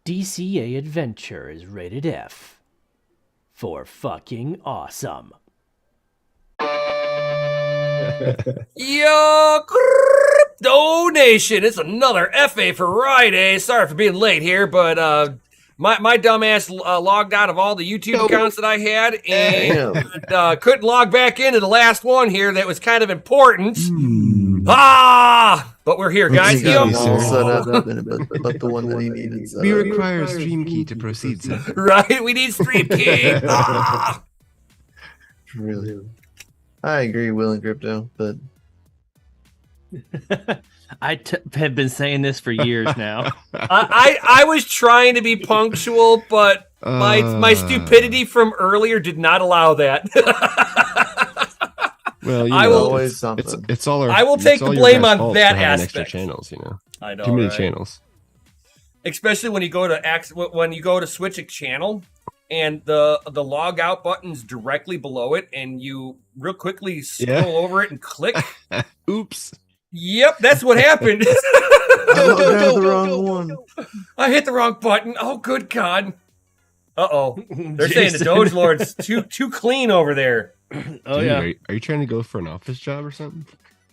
DCA Adventure is rated F for fucking awesome. Yo, Crypto Nation! It's another FA Friday. Sorry for being late here, but my dumbass logged out of all the YouTube accounts that I had and couldn't log back into the last one here that was kind of important. But we're here, guys. Set up but the one that he needed. We require a stream key to proceed, sir. Right? We need stream key. Really. I agree, Will and Crypto, but have been saying this for years now. I was trying to be punctual, but my stupidity from earlier did not allow that. Well, you I know, will always something. it's all our. I will it's take all the your blame guys' on fault that for having aspect. Extra channels, you know. I know, Too many right? channels. Especially when you go to switch a channel and the log out button's directly below it, and you real quickly scroll over it and click. Oops. Yep, that's what happened. the wrong one. I hit the wrong button. Oh, good God. Uh-oh. They're saying the DogeLord's too clean over there. Oh, Dude, yeah. Are you trying to go for an office job or something?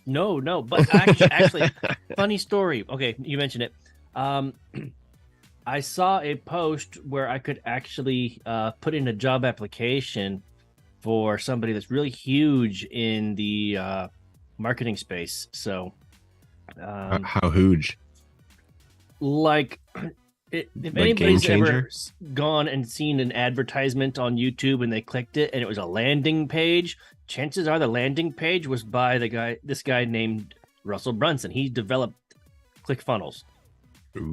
No, but actually, funny story. Okay, you mentioned it. I saw a post where I could actually put in a job application for somebody that's really huge in the marketing space. So, How huge? like, if Like anybody's Game Changer? ever gone and seen an advertisement on YouTube and they clicked it and it was a landing page, chances are the landing page was by this guy named Russell Brunson. He developed ClickFunnels.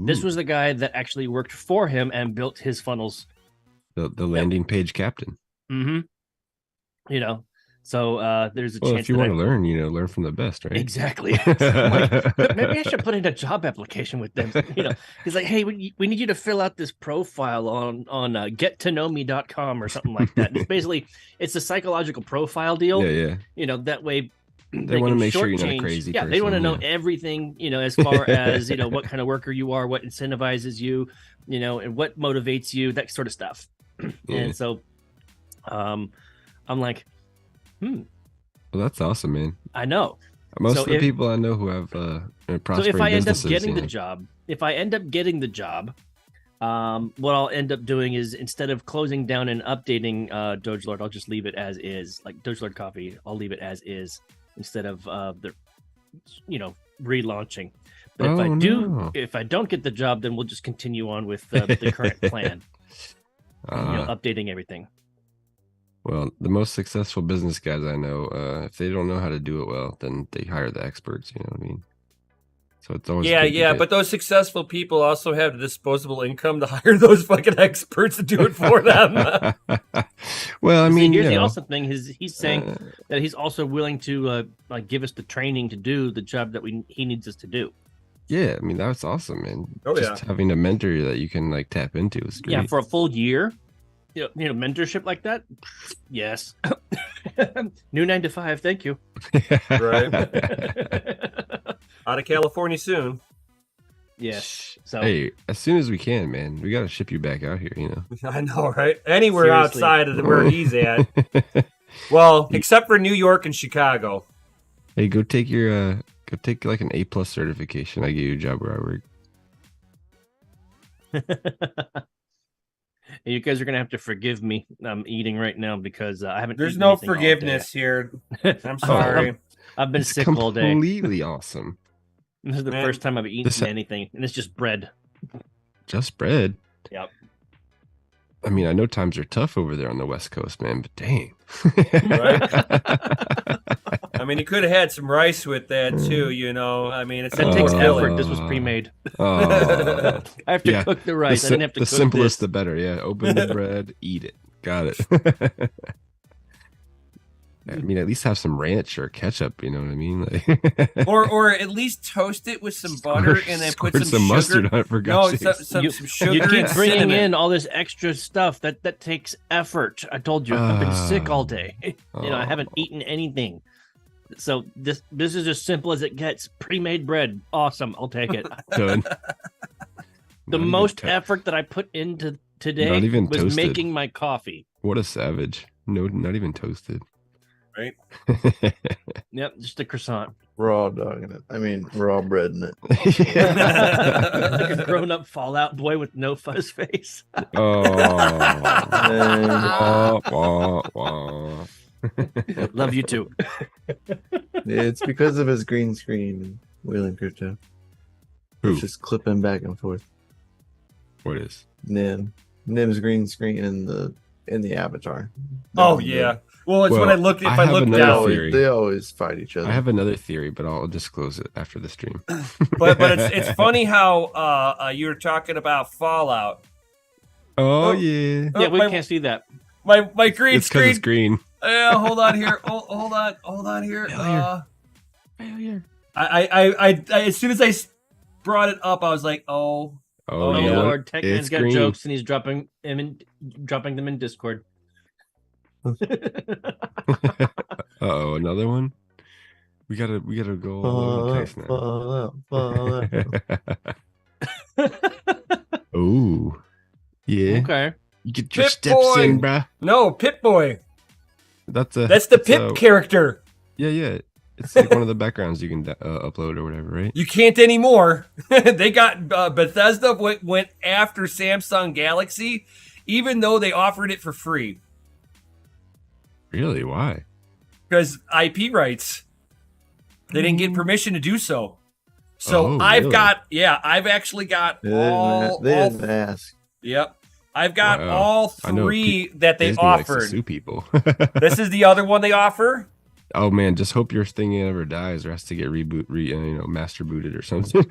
This was the guy that actually worked for him and built his funnels. the landing page captain. Mm-hmm. You know, so there's a Well, chance if you want to learn, learn from the best, right? Exactly. Like, maybe I should put in a job application with them. He's like, hey, we need you to fill out this profile on gettoknowme.com or something like that. It's a psychological profile deal. Yeah. That way They want to can make sure you're not a shortchange- crazy Yeah, person. they want to know everything, as far as, what kind of worker you are, what incentivizes you, and what motivates you, that sort of stuff. Yeah. And so I'm like, Well, that's awesome, man. I know. Most So of the if- people I know who have So prospering if I end up businesses, getting the job, what I'll end up doing is, instead of closing down and updating DogeLord, I'll just leave it as is. Like DogeLord Coffee, I'll leave it as is instead of relaunching. But if I don't get the job, then we'll just continue on with the current plan, updating everything. Well, the most successful business guys I know, if they don't know how to do it well, then they hire the experts. You know what I mean? So it's always good to get- But those successful people also have the disposable income to hire those fucking experts to do it for them. Well, I mean, here's the awesome thing: he's saying that he's also willing to give us the training to do the job that he needs us to do. yeah, I mean that's awesome, man. Oh, Just having a mentor that you can tap into is great. Yeah, for a full year, mentorship like that. Yes. New 9 to 5. Thank you. Right. Out of California soon. Yes. So Hey, as soon as we can, man, we got to ship you back out here. I know, right? Anywhere Seriously. outside of where he's at. Well, except for New York and Chicago. Hey, go take your like an A+ certification. I get you a job where I work. you guys are gonna have to forgive me. I'm eating right now because I haven't. There's eaten no anything all forgiveness here. I'm sorry. I've been It's sick all day. completely awesome. This is the Man, first time I've eaten anything, and it's just bread. Just bread. Yep. I mean, I know times are tough over there on the West Coast, man, but dang. I mean, you could have had some rice with that too, I mean, it's That takes effort. This was pre-made. Oh. I have to Yeah, cook the rice. I didn't have to the cook simplest, this. the better. Yeah, open the bread, eat it. Got it. I mean, at least have some ranch or ketchup. You know what I mean? or at least toast it with some butter and then put Squirt some sugar. mustard on it for God's sakes. some sugar. You keep and bringing cinnamon. in all this extra stuff. That takes effort. I told you, I've been sick all day. I haven't eaten anything. So this is as simple as it gets. Pre-made bread. Awesome. I'll take it. Done. The Not even most to- effort that I put into today Not even was toasted. making my coffee. What a savage. No, not even toasted. Right? Yep, just a croissant. Raw dog in it. I mean, raw bread in it. Like a grown-up Fallout boy with no fuzz face. Oh. And Wah, wah, wah. Love you too. it's because of his green screen and Wheeling Crypto. Who? It's just clipping back and forth. What is? Nim's green screen in the avatar. Oh yeah. Well, it's when Well, I looked. If I I have looked another down, theory. They always fight each other. I have another theory, but I'll disclose it after the stream. but it's funny how you were talking about Fallout. Oh, Oh. yeah. Yeah, we my, can't see that. my green It's because screen. it's green. Yeah, hold on here. Hold on here. Failure. I as soon as I brought it up, I was like, Oh, Oh yeah. Lord, Techman's It's got green. jokes and he's dropping them in Discord. Uh-oh, another one? We gotta go all over the place now. Oh, yeah. Okay. You get your Pip steps boy. in, bruh. no, Pip Boy. That's That's the Pip character. Yeah. It's like one of the backgrounds you can upload or whatever, right? You can't anymore. They got Bethesda went after Samsung Galaxy, even though they offered it for free Really? Why? because IP rights. They didn't get permission to do so. So Oh, I've really? I've actually got They all. didn't ask. Yep, I've got Wow. all I know three that they Disney likes to offered. sue people. This is the other one they offer. Oh man, just hope your thing never dies or has to get master booted or something.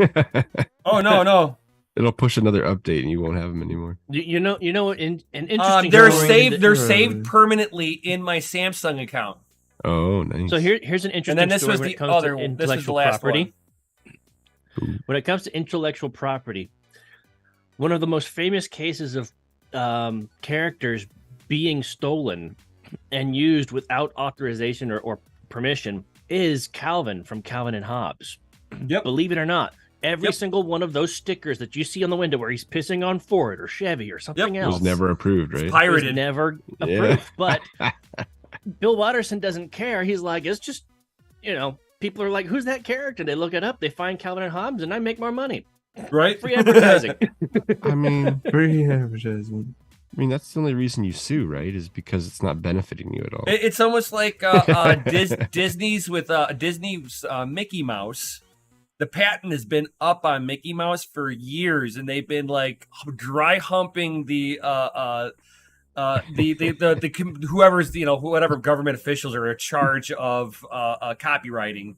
Oh no. It'll push another update and you won't have them anymore. You know, an interesting. They're story saved. that- They're saved permanently in my Samsung account. Oh, nice. So here's an interesting. And then this story was when the it comes other. to This was the intellectual last property. one. When it comes to intellectual property, one of the most famous cases of characters being stolen and used without authorization or permission is Calvin from Calvin and Hobbes. Yep. Believe it or not, every Yep. single one of those stickers that you see on the window where he's pissing on Ford or Chevy or something It else was never approved, right? was Pirated. never Yeah. approved. But Bill Watterson doesn't care. He's like, it's just, people are like, who's that character? They look it up. They find Calvin and Hobbes, and I make more money. Right. Free advertising. I mean, Free advertisement. that's the only reason you sue, right? Is because it's not benefiting you at all. It's almost like Disney's with Disney's Mickey Mouse. The patent has been up on Mickey Mouse for years, and they've been like dry humping the whoever's whatever government officials are in charge of copywriting,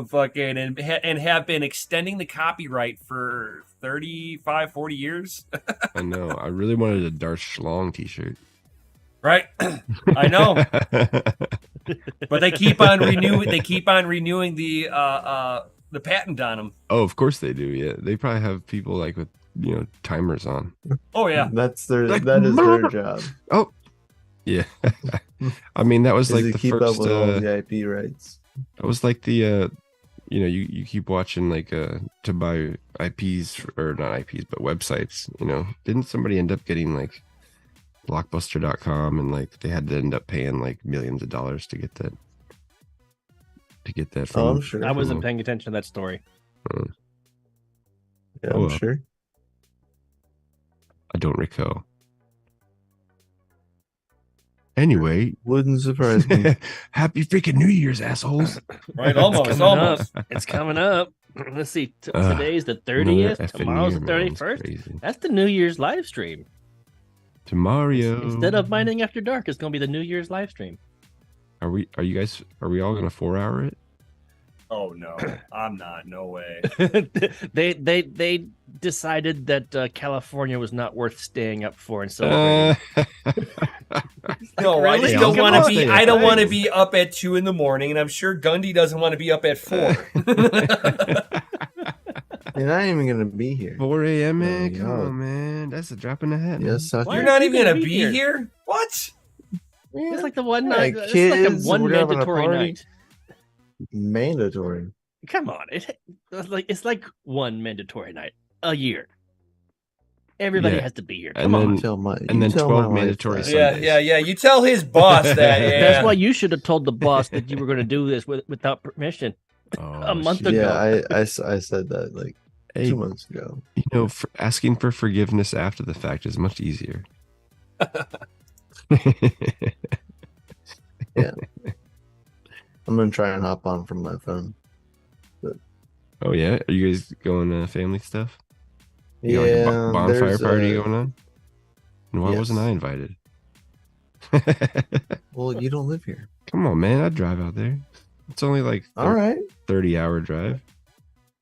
fucking and have been extending the copyright for 35, 40 years. I know. I really wanted a Darth Schlong t-shirt. Right? I know. But they keep on renewing. They keep on renewing the patent on them. Oh, of course they do. Yeah, they probably have people like with timers on. Oh yeah. That is their job. Oh, yeah. I mean, that was Is like to the keep first. up with all the IP rights. That was like the you keep watching like to buy IPs or not IPs but websites. Didn't somebody end up getting like Blockbuster.com and like they had to end up paying like millions of dollars to get that. From, Oh, I'm sure. I wasn't paying attention to that story. Yeah, Oh, I'm well. sure. I don't recall. Anyway, Wouldn't surprise me. happy freaking New Year's, assholes! Right. Almost. Coming Almost. up. It's coming up. Let's see. Today's the Another 30th. effing Tomorrow's the year, man. It's 31st. crazy. That's the New Year's live stream. Tomorrow. Instead of Mining After Dark, it's going to be the New Year's live stream. Are we all gonna 4-hour it? Oh no, I'm not. No way. they decided that California was not worth staying up for and celebrating. No, I Really? just don't Come want to on. be. I don't want to be up at 2 a.m, and I'm sure Gundy doesn't want to be up at 4. And I ain't even gonna be here. 4 a.m. man, Oh, come yeah. on, man, that's a drop in the hat. man. Yes, suck Why You're it. not you even gonna gonna be be here. What? It's like the one Yeah, night. It's like kids, a one we're having a mandatory party. night. Mandatory. Come on, it's like one mandatory night a year. Everybody Yeah. has to be here. And Come on. then- Tell my, and then tell 12 my wife mandatory that. Yeah, Sundays. yeah. You tell his boss that. Yeah. That's why you should have told the boss that you were going to do this without permission. Oh, A month shit. ago. Yeah, I said that like Hey, 2 months ago. you know, asking for forgiveness after the fact is much easier. Yeah. I'm gonna try and hop on from my phone. Oh yeah, are you guys going family stuff? You got Yeah, like a bonfire there's, party going on? And why wasn't yes. I invited? Well, you don't live here. Come on, man, I'd drive out there. It's only like All right. 30-hour drive.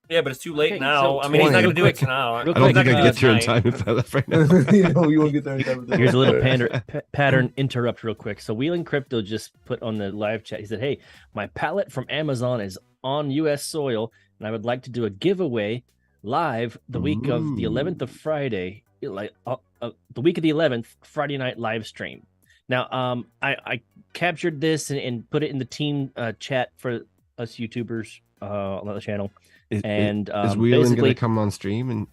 Yeah, but it's too late Okay, now. so I mean, he's not 20. going to do it now. Real I don't quick, think I'd get here in tonight. time if I left right now. You won't get there in time for that. Here's a little pattern interrupt real quick. So Wheeling Crypto just put on the live chat. He said, "Hey, my pallet from Amazon is on U.S. soil, and I would like to do a giveaway live the week of the 11th of Friday, like the week of the 11th, Friday night live stream." Now, I captured this and put it in the team chat for us YouTubers on the channel. Is And Wheeling basically, gonna come on stream? And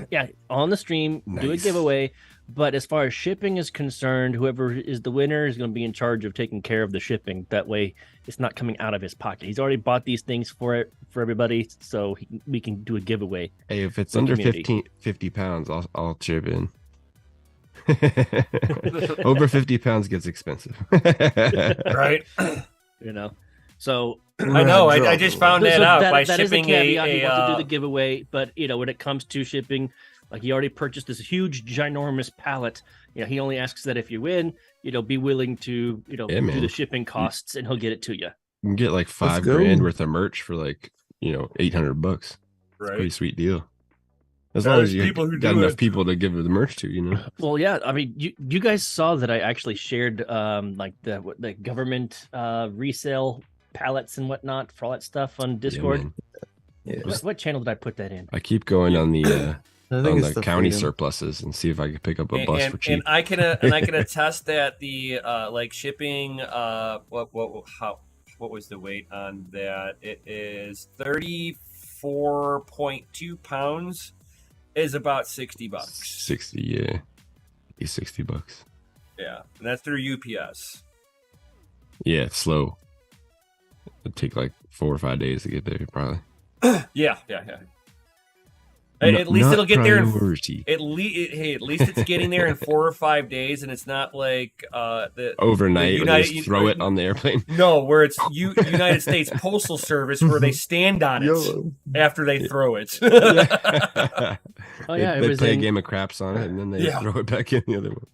yeah, on the stream, do a Nice. giveaway. But as far as shipping is concerned, whoever is the winner is going to be in charge of taking care of the shipping. That way, it's not coming out of his pocket. He's already bought these things for everybody, so we can do a giveaway. hey, if it's The under community. 50 pounds, I'll chip in. Over 50 pounds gets expensive. Right? You know, so I know. I just found that out by that is the shipping caveat. He wants to do a the giveaway, but when it comes to shipping, like he already purchased this huge, ginormous pallet. He only asks that if you win, be willing to, do man. the shipping costs, and he'll get it to you. You can get like $5 go. grand worth of merch for like, $800. Pretty right. sweet deal. As Yeah, long there's as you people who got do enough it. people to give the merch to, Well, yeah. I mean, you guys saw that I actually shared like the government resale pallets and whatnot for all that stuff on Discord. man. Yeah. What channel did I put that in? I keep going on the I on think the it's the county freedom. surpluses and see if I can pick up a bus for cheap. And I can attest that the like shipping what was the weight on that? It is 34.2 pounds is about $60. 60, yeah. It's $60. Yeah, and that's through UPS. Yeah, it's slow. It'd take like 4 or 5 days to get there, probably. Yeah. At least it'll get there in priority. at least it's getting there in 4 or 5 days, and it's not like the Overnight, the or they just throw it on the airplane. no, where it's United States Postal Service where they stand on it Yo, after they throw it. Oh yeah, they it was play a in. game of craps on it, and then they Yeah. throw it back in the other one.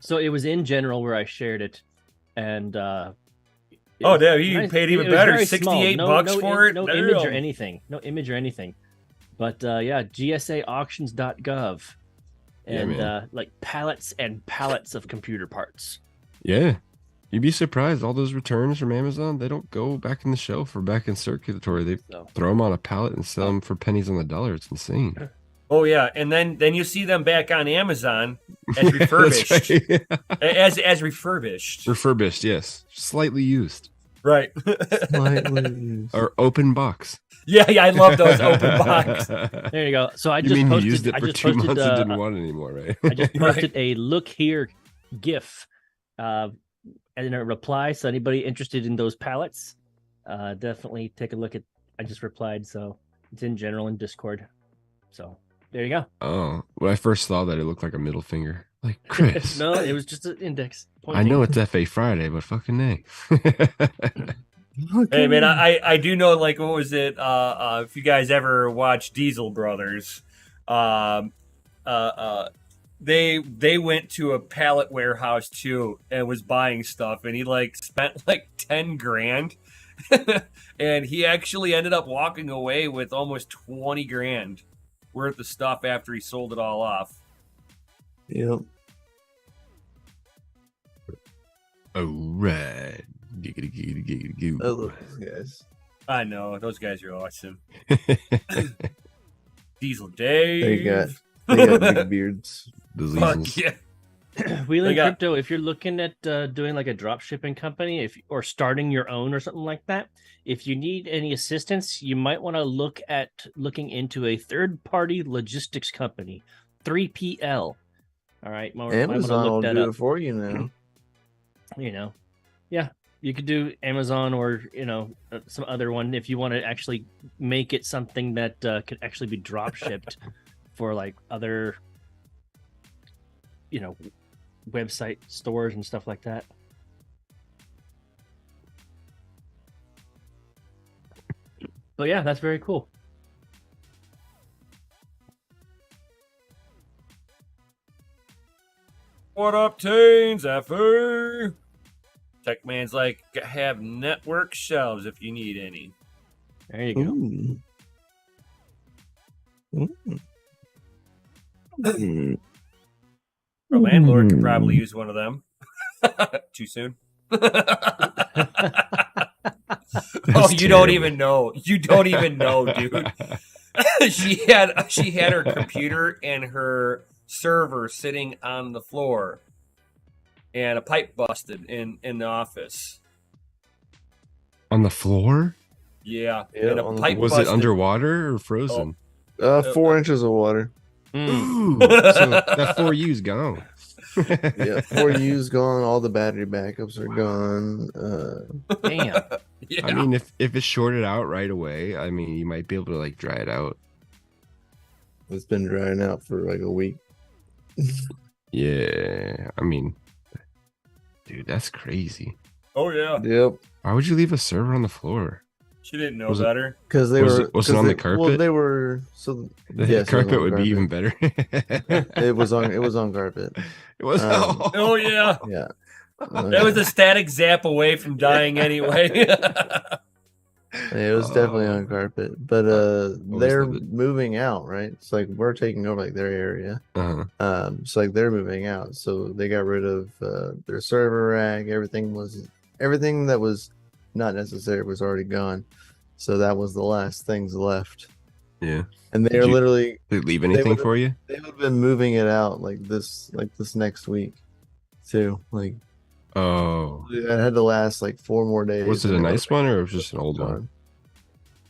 So it was in general where I shared it, and Oh, yeah, you paid even it was better, very small. $68 for it? No image or Damn. anything. No image or anything. But yeah, GSAauctions.gov, Yeah, and man. like pallets and pallets of computer parts. Yeah. You'd be surprised. All those returns from Amazon, they don't go back in the shelf or back in circulatory. They So throw them on a pallet and sell them for pennies on the dollar. It's insane. Oh yeah, and then you see them back on Amazon as refurbished, That's right. as refurbished, Refurbished, yes. Slightly used. right? slightly used. Or open box. Yeah, I love those open box. there you go. So I You just mean posted. you used it I for just 2 posted. months and didn't want it anymore, right? I just Right. posted a look here GIF, and in a reply. So anybody interested in those pallets, definitely take a look at. I just replied, so it's in general in Discord. So there you go. Oh, when I first saw that, it looked like a middle finger. Like, Chris, No, it was just an index. I know it's FA Friday, but fucking A. Hey man, I do know, like, what was it? If you guys ever watch Diesel Brothers, they went to a pallet warehouse too and was buying stuff, and he like spent like 10 grand, and he actually ended up walking away with almost 20 grand worth of stuff after he sold it all off. Yep. All right. Giggity, giggity, giggity, goo. I love these guys. I know, those guys are awesome. Diesel Dave. They got big beards. Fuck Diseases. yeah. Wheeling They got- Crypto, if you're looking at doing like a drop shipping company, or starting your own or something like that, if you need any assistance, you might want to looking into a third-party logistics company. 3PL. All right, might want Amazon to will look that do up. it for you now. You know, yeah, you could do Amazon or some other one if you want to actually make it something that could actually be drop shipped for like other website stores and stuff like that. But yeah, that's very cool. What up, teens? FU. Tech Man's like, have network shelves if you need any. There you go. Our landlord could probably use one of them. Too soon. Oh, you don't even know. You don't even know, dude. She had her computer and her server sitting on the floor, and a pipe busted in the office. On the floor? Yeah. Yeah, And a pipe Was busted. it underwater or frozen? 4 inches of water. Ooh, so that 4U's gone. Yeah, 4U's gone. All the battery backups are gone. Damn. Yeah. I mean, if it's shorted out right away, I mean, you might be able to like dry it out. It's been drying out for like a week. Yeah, I mean, dude, that's crazy. Oh yeah. Yep. Why would you leave a server on the floor? She didn't know Was it- better. Because they Was were. it- was it 'cause on the they- carpet? Well, they were. So The yes, it was carpet on would be carpet. even better. It was on. It was on carpet. It was. Oh yeah. Yeah. That was a static zap away from dying anyway. It was definitely on carpet, but they're love it. moving out, right? It's like we're taking over like their area. Uh-huh. So like they're moving out, so they got rid of their server rack. Everything that was not necessary was already gone. So that was the last things left. Yeah. And they Did are you- literally Did it leave anything would've- for you? they would have been moving it out like this next week, too. Like Oh, it had to last like 4 more days. was it a and nice one or it was just an old one? gone.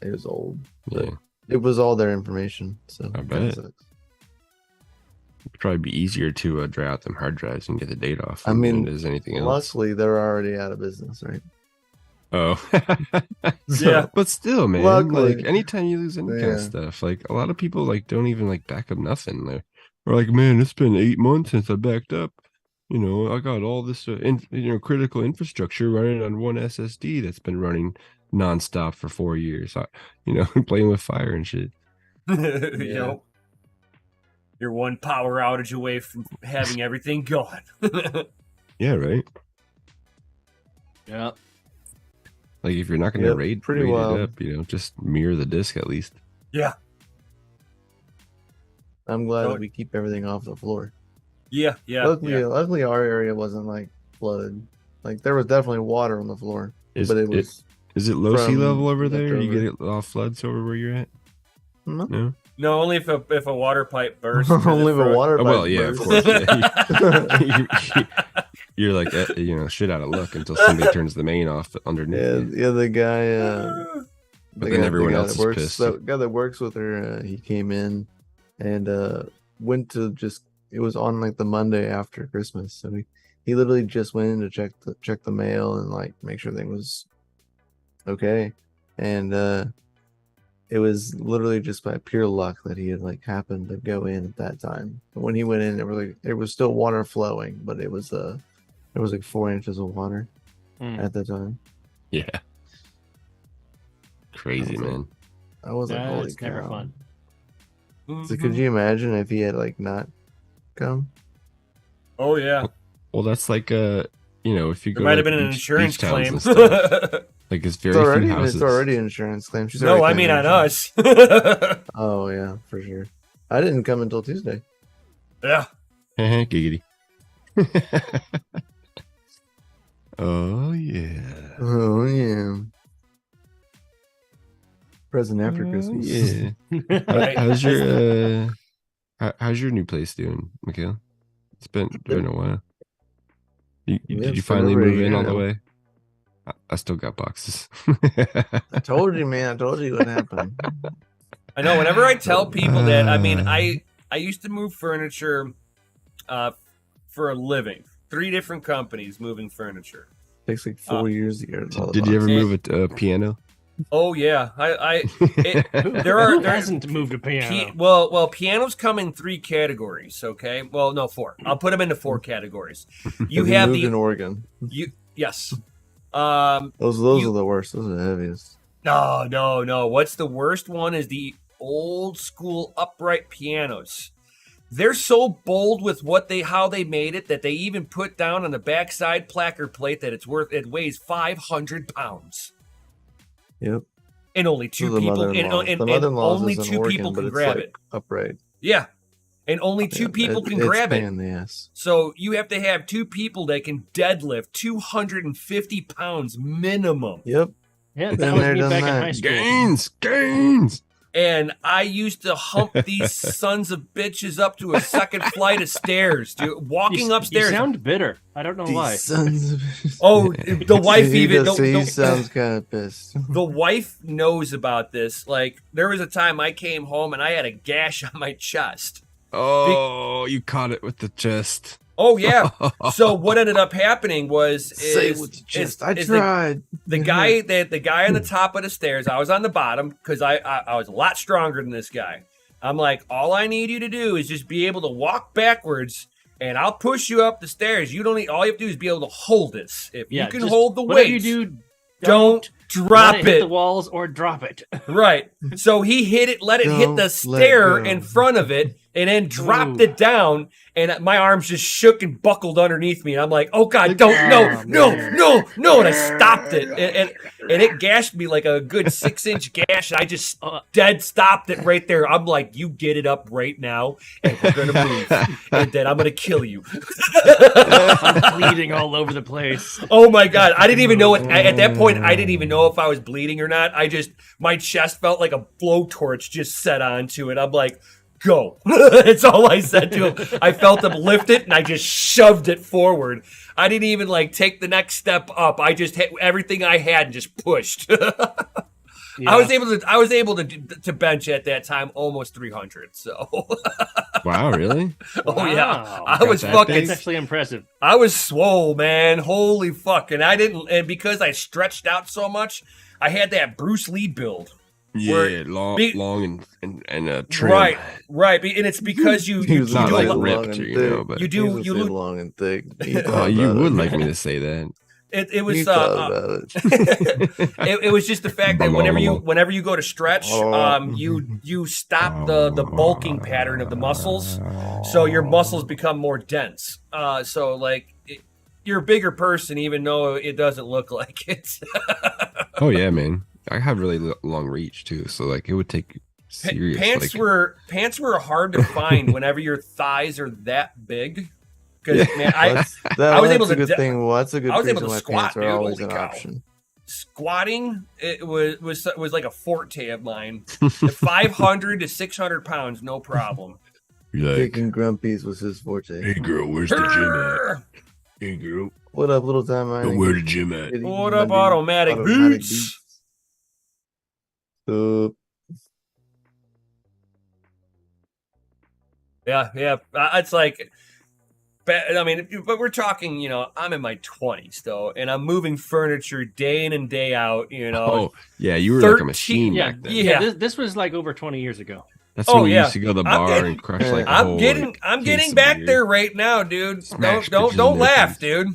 It was old. But Yeah, it was all their information. So I that bet. sucks. it'd probably be easier to dry out them hard drives and get the date off. I mean, than it is anything else. Luckily, they're already out of business, right? Oh, Yeah. but still, man. Luckily. Like anytime you lose any kind Yeah. of stuff, like a lot of people like don't even like back up nothing. They're like, man, it's been 8 months since I backed up. I got all this, critical infrastructure running on one SSD that's been running nonstop for 4 years. Playing with fire and shit. You know, you're one power outage away from having everything gone. Yeah, right. Yeah. Like if you're not going to Yep, raid pretty it wild. up, just mirror the disk at least. Yeah. I'm glad Oh. that we keep everything off the floor. Yeah. Luckily, our area wasn't like flooded. Like there was definitely water on the floor, Is but it it was is it low sea from level over left there? You over. get it off floods over where you're at? no. No. No, only if a water pipe bursts. Only the water. Oh, well, pipe yeah, of burst. course. Yeah. You're like, shit out of luck until somebody turns the main off underneath. Yeah, you. yeah. The guy. But the then guy- everyone the guy else that is works, pissed. The guy that works with her, he came in and went to just. It was on like the Monday after Christmas, so he literally just went in to check the mail and like make sure everything was okay, and it was literally just by pure luck that he had like happened to go in at that time. But when he went in, it was still water flowing, but it was there was like 4 inches of water at the time. Yeah. Crazy, I was like, man. I was like, holy It's cow! never fun. So could you imagine if he had like not come? Oh yeah. Well, that's like if you There go might to, have been an beach insurance towns claim. and stuff, like it's very few houses. It's already an insurance claim. She's No, already I mean claiming on insurance. us. Oh yeah, for sure. I didn't come until Tuesday. Yeah. Giggity. Oh yeah. Oh yeah. Present after Oh, Christmas. Yeah. Right. How's your new place doing, Mikhail? It's been a while. Yeah, Did you it's been finally over a move in year all the now. way? I still got boxes. I told you, man. I told you what happened. I know. Whenever I tell people that, I mean, I used to move furniture for a living. 3 different companies moving furniture. Takes like 4 years to get it all. Did you ever move a piano? Oh yeah, Who hasn't moved a piano? Well, pianos come in 3 categories. Okay, well, no, 4. I'll put them into 4 categories. You have in Oregon. Yes. Those are the worst. Those are the heaviest. No. What's the worst one is the old school upright pianos. They're so bold with how they made it that they even put down on the backside placard plate that it weighs 500 pounds. Yep. And only 2 people and only 2 people can grab it. Upright. Yeah. And only 2 people can grab it. Yes. So you have to have 2 people that can deadlift 250 pounds minimum. Yep. Yeah, that was me back in high school. Gains. And I used to hump these sons of bitches up to a second flight of stairs, dude. Walking upstairs. You sound bitter. I don't know why. Sons of... Oh, the wife he sounds kind of pissed. The wife knows about this. Like, there was a time I came home and I had a gash on my chest. Oh, you caught it with the chest. Oh yeah. So what ended up happening was I tried. The guy on the top of the stairs. I was on the bottom because I was a lot stronger than this guy. I'm like, all I need you to do is just be able to walk backwards, and I'll push you up the stairs. You don't need. All you have to do is be able to hold this. If you can hold the weight, you do, don't drop hit it. The walls or drop it. Right. So he hit it, let it hit the stair in front of it, and then dropped it down. And my arms just shook and buckled underneath me. And I'm like, oh God, no. And I stopped it. And it gashed me like a good 6-inch gash. And I just dead stopped it right there. I'm like, you get it up right now. And we're going to move. And then I'm going to kill you. I'm bleeding all over the place. Oh my God. I didn't even know it. At that point, I didn't even know if I was bleeding or not. My chest felt like a blowtorch just set onto it. I'm like, go. That's all I said to him. I felt him lift it and I just shoved it forward. I didn't even take the next step up. I just hit everything I had and just pushed. Yeah. I was able to bench at that time almost 300. So wow, really? Oh yeah. I was fucking It's actually impressive. I was swole, man. Holy fuck. And because I stretched out so much, I had that Bruce Lee build. Yeah, long and trim. Right, and it's because you not do like a ripped, but you long and thick. Oh, you would like me to say that. It was it was just the fact that whenever you go to stretch, you stop the bulking pattern of the muscles, so your muscles become more dense. You're a bigger person, even though it doesn't look like it. Oh yeah, man. I have really long reach too, so it would take serious. Pants were hard to find whenever your thighs are that big. Because man, I was able to. That's a good thing. Well, that's a good. I was able to squat, dude. Holy cow! Option. Squatting it was like a forte of mine. 500 to 600 pounds, no problem. Kicking grumpies was his forte. Hey girl, where's the gym at? Hey girl, what up, little time? Where the gym at? What up, automatic boots? Yeah. It's like, I mean, but we're talking, I'm in my 20s though, and I'm moving furniture day in and day out, Oh, yeah, you were like a machine back then. Yeah, this was like over 20 years ago. That's when we used to go to the bar and crush like a I'm getting back there right now, dude. Don't laugh, dude.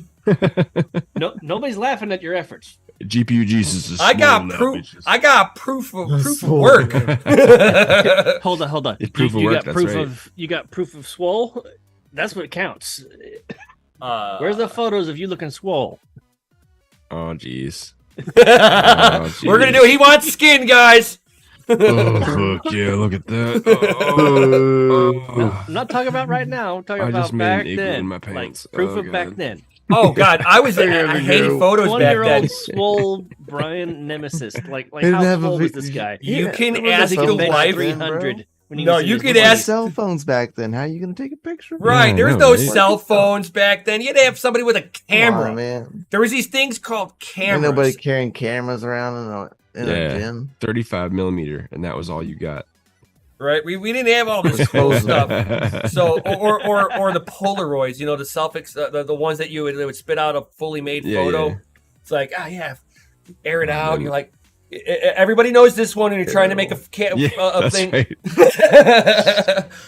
No, nobody's laughing at your efforts. GPU Jesus is I got proof of work. Hold on. Proof of work. You got proof of swole. That's what counts. Where's the photos of you looking swole? Oh jeez. We're gonna do it. He wants skin, guys. Oh fuck yeah! Look at that. No, I'm not talking about right now. I'm talking about back then. My pants. Proof of back then. Oh God, I hated photos back then. 20-year-old swole Brian Nemesis. Like how swole was this guy? You can ask the wife. 300. No, you could ask cell phones back then. How are you gonna take a picture? Right, there was no cell phones back then. You had to have somebody with a camera. Man. There was these things called cameras. Ain't nobody carrying cameras around in a gym. 35 millimeter, and that was all you got. Right, we didn't have all this cool stuff. So or the Polaroids, the selfies, the ones that they would spit out a fully made photo. Yeah. It's like, air it out. You're like, everybody knows this one, and you're trying to make a thing.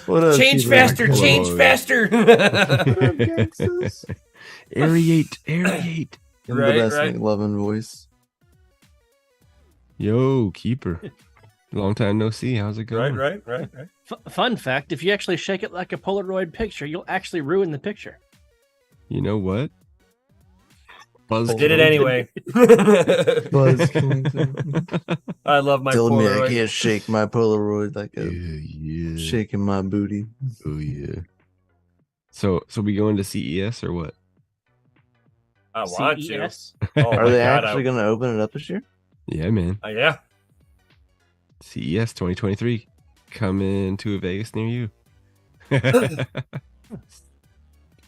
Right. Change faster. Aerate. Right, the best right. McLovin voice. Yo, keeper. Long time no see. How's it going? Right. Fun fact: if you actually shake it like a Polaroid picture, you'll actually ruin the picture. You know what? Buzz Did it anyway. Buzz I love my told Polaroid. me I can't shake my Polaroid like a Yeah. shaking my booty. Oh yeah. So we going to CES or what? I want to. CES? Oh Are my they God, actually going to open it up this year? Yeah, man. Yeah. CES 2023 coming to a Vegas near you.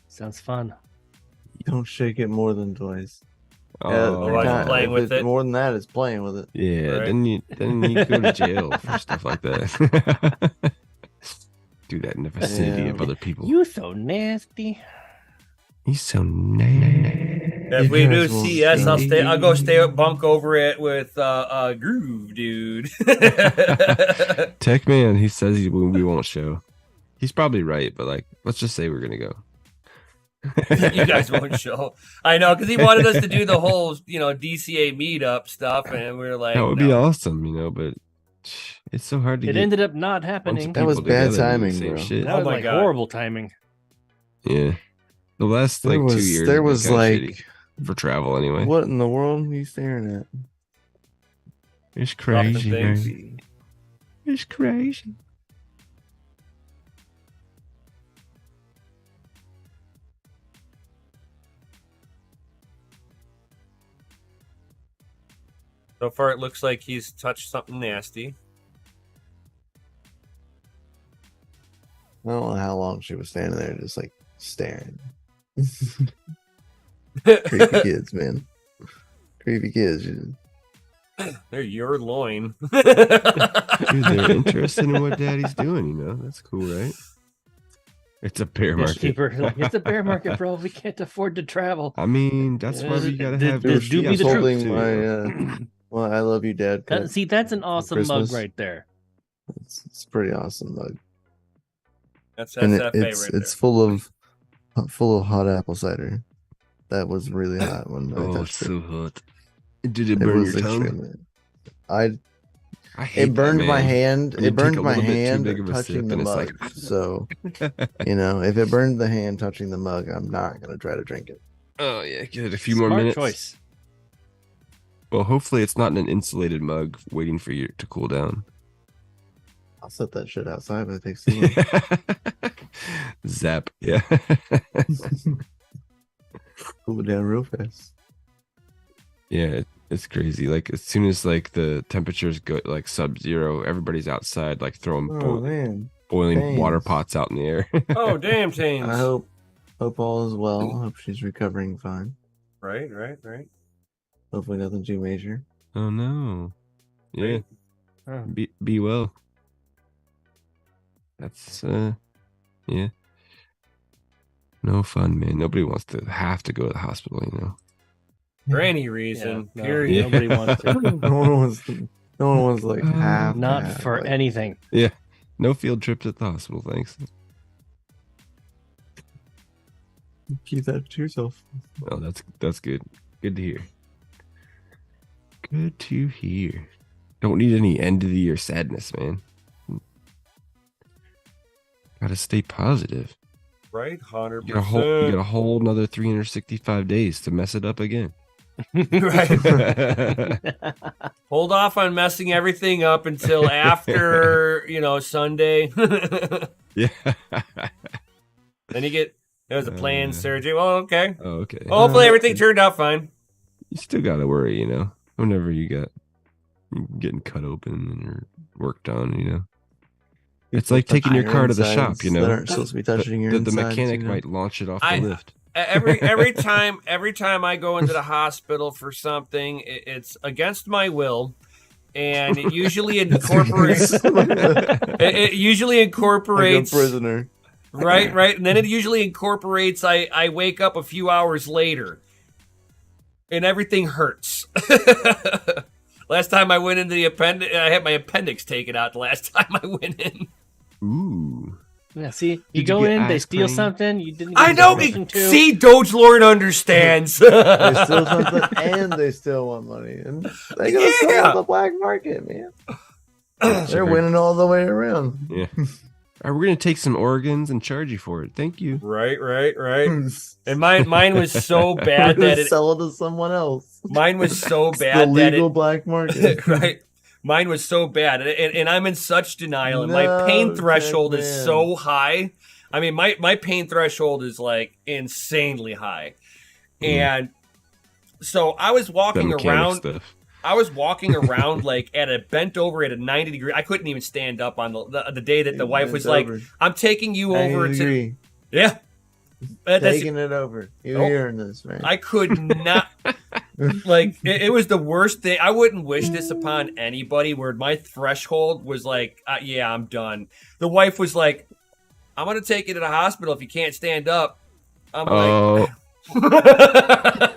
Sounds fun. Don't shake it more than twice. Oh, I'm playing with it. More than that, it's playing with it. yeah. Right. Then you go to jail for stuff like that. Do that in the vicinity of other people. You so nasty. He's so nasty. If You we do guys will CS, see. I'll go stay bunk over it with Groove Dude. Tech Man, he says we won't show. He's probably right, but like, let's just say we're gonna go. You guys won't show. I know, because he wanted us to do the whole, DCA meetup stuff, and we were like, That would be awesome, but it's so hard to It get. ended up not bunch of happening. That was people bad together doing the timing, same bro. shit. That Oh was my like God. horrible timing. Yeah, the last like 2 years. There have been was kinda like, shitty for travel anyway. what in the world are you staring at? It's Nothing crazy, things. man. It's crazy. So far, it looks like he's touched something nasty. I don't know how long she was standing there, just like staring. Creepy kids, man. Creepy kids. They're your loin. Dude, they're interested in what daddy's doing, That's coal, right? It's a bear Yes, market. keeper. Like, it's a bear market, bro. We can't afford to travel. I mean, that's why we gotta have This do be the truth. Holding my, well, I love you, Dad. cup. See, that's an awesome mug Christmas. right there. It's pretty awesome mug. That's And that right it's there. full of hot apple cider. That was really hot when I Oh, it's touched it. so hot. Did it It burn was your tongue? extremely. I hate It burned that, my man. hand. When you It burned take a my little bit too hand big of a touching sip the and it's mug. like- So if it burned the hand touching the mug, I'm not gonna try to drink it. Oh yeah, give it a few more Smart minutes. choice. Well, hopefully it's not in an insulated mug waiting for you to cool down. I'll set that shit outside, but it takes too long. Zap. Yeah. Cool it down real fast. Yeah, it's crazy. Like as soon as like the temperatures go like sub-zero, everybody's outside like throwing Oh man. boiling water thanks. pots out in the air. Oh, damn, Tames. I hope all is well. Hope she's recovering fine. Right. Hopefully nothing too major. Oh no. Yeah. Right. Oh. Be well. That's yeah. No fun, man. Nobody wants to have to go to the hospital, For any reason. Yeah, no, Period. Nobody wants to. No one wants like half. Not half, for like, anything. No field trips at the hospital, thanks. Keep that to yourself. Oh, that's good. Good to hear. Good to hear. Don't need any end of the year sadness, man. Gotta stay positive. Right? 100%. You got a whole another 365 days to mess it up again. Right. Hold off on messing everything up until after, Sunday. Yeah. Then you get, there's a planned surgery. Well, okay. Oh, okay. Well, hopefully everything turned out fine. You still gotta worry, whenever you getting cut open and your work done, It's like taking your car to the shop, That aren't supposed to be touching your The insides, mechanic might launch it off I- the lift. Every time I go into the hospital for something, it's against my will. and it usually incorporates. It usually incorporates like a prisoner. Right, and then it usually incorporates. I wake up a few hours later, and everything hurts. Last time I went into the appendix, I had my appendix taken out. The last time I went in. Ooh. Yeah, see, you Did go you get in, they ice steal cream? something you didn't. I get know. permission to. See, DogeLord understands. They steal something and they still want money, and they go sell on the black market, man. They're winning all the way around. Yeah. All right, we're gonna take some organs and charge you for it. Thank you. Right. And mine was so bad that it sell it to someone else. Mine was so It's the bad that legal black market. right. Mine was so bad, and I'm in such denial, and No, my pain threshold is man. so high. I mean, my pain threshold is like insanely high, and so I was That walking mechanic around. stuff. I was walking around like bent over at a 90 degree. I couldn't even stand up on the day that the wife was like, "I'm taking you over to." Agree. Yeah, that's Taking it over. You're Oh. hearing this, man. I could not. Like it was the worst thing. I wouldn't wish this upon anybody. Where my threshold was like, yeah, I'm done. The wife was like, I'm gonna take you to the hospital if you can't stand up. I'm Oh, like,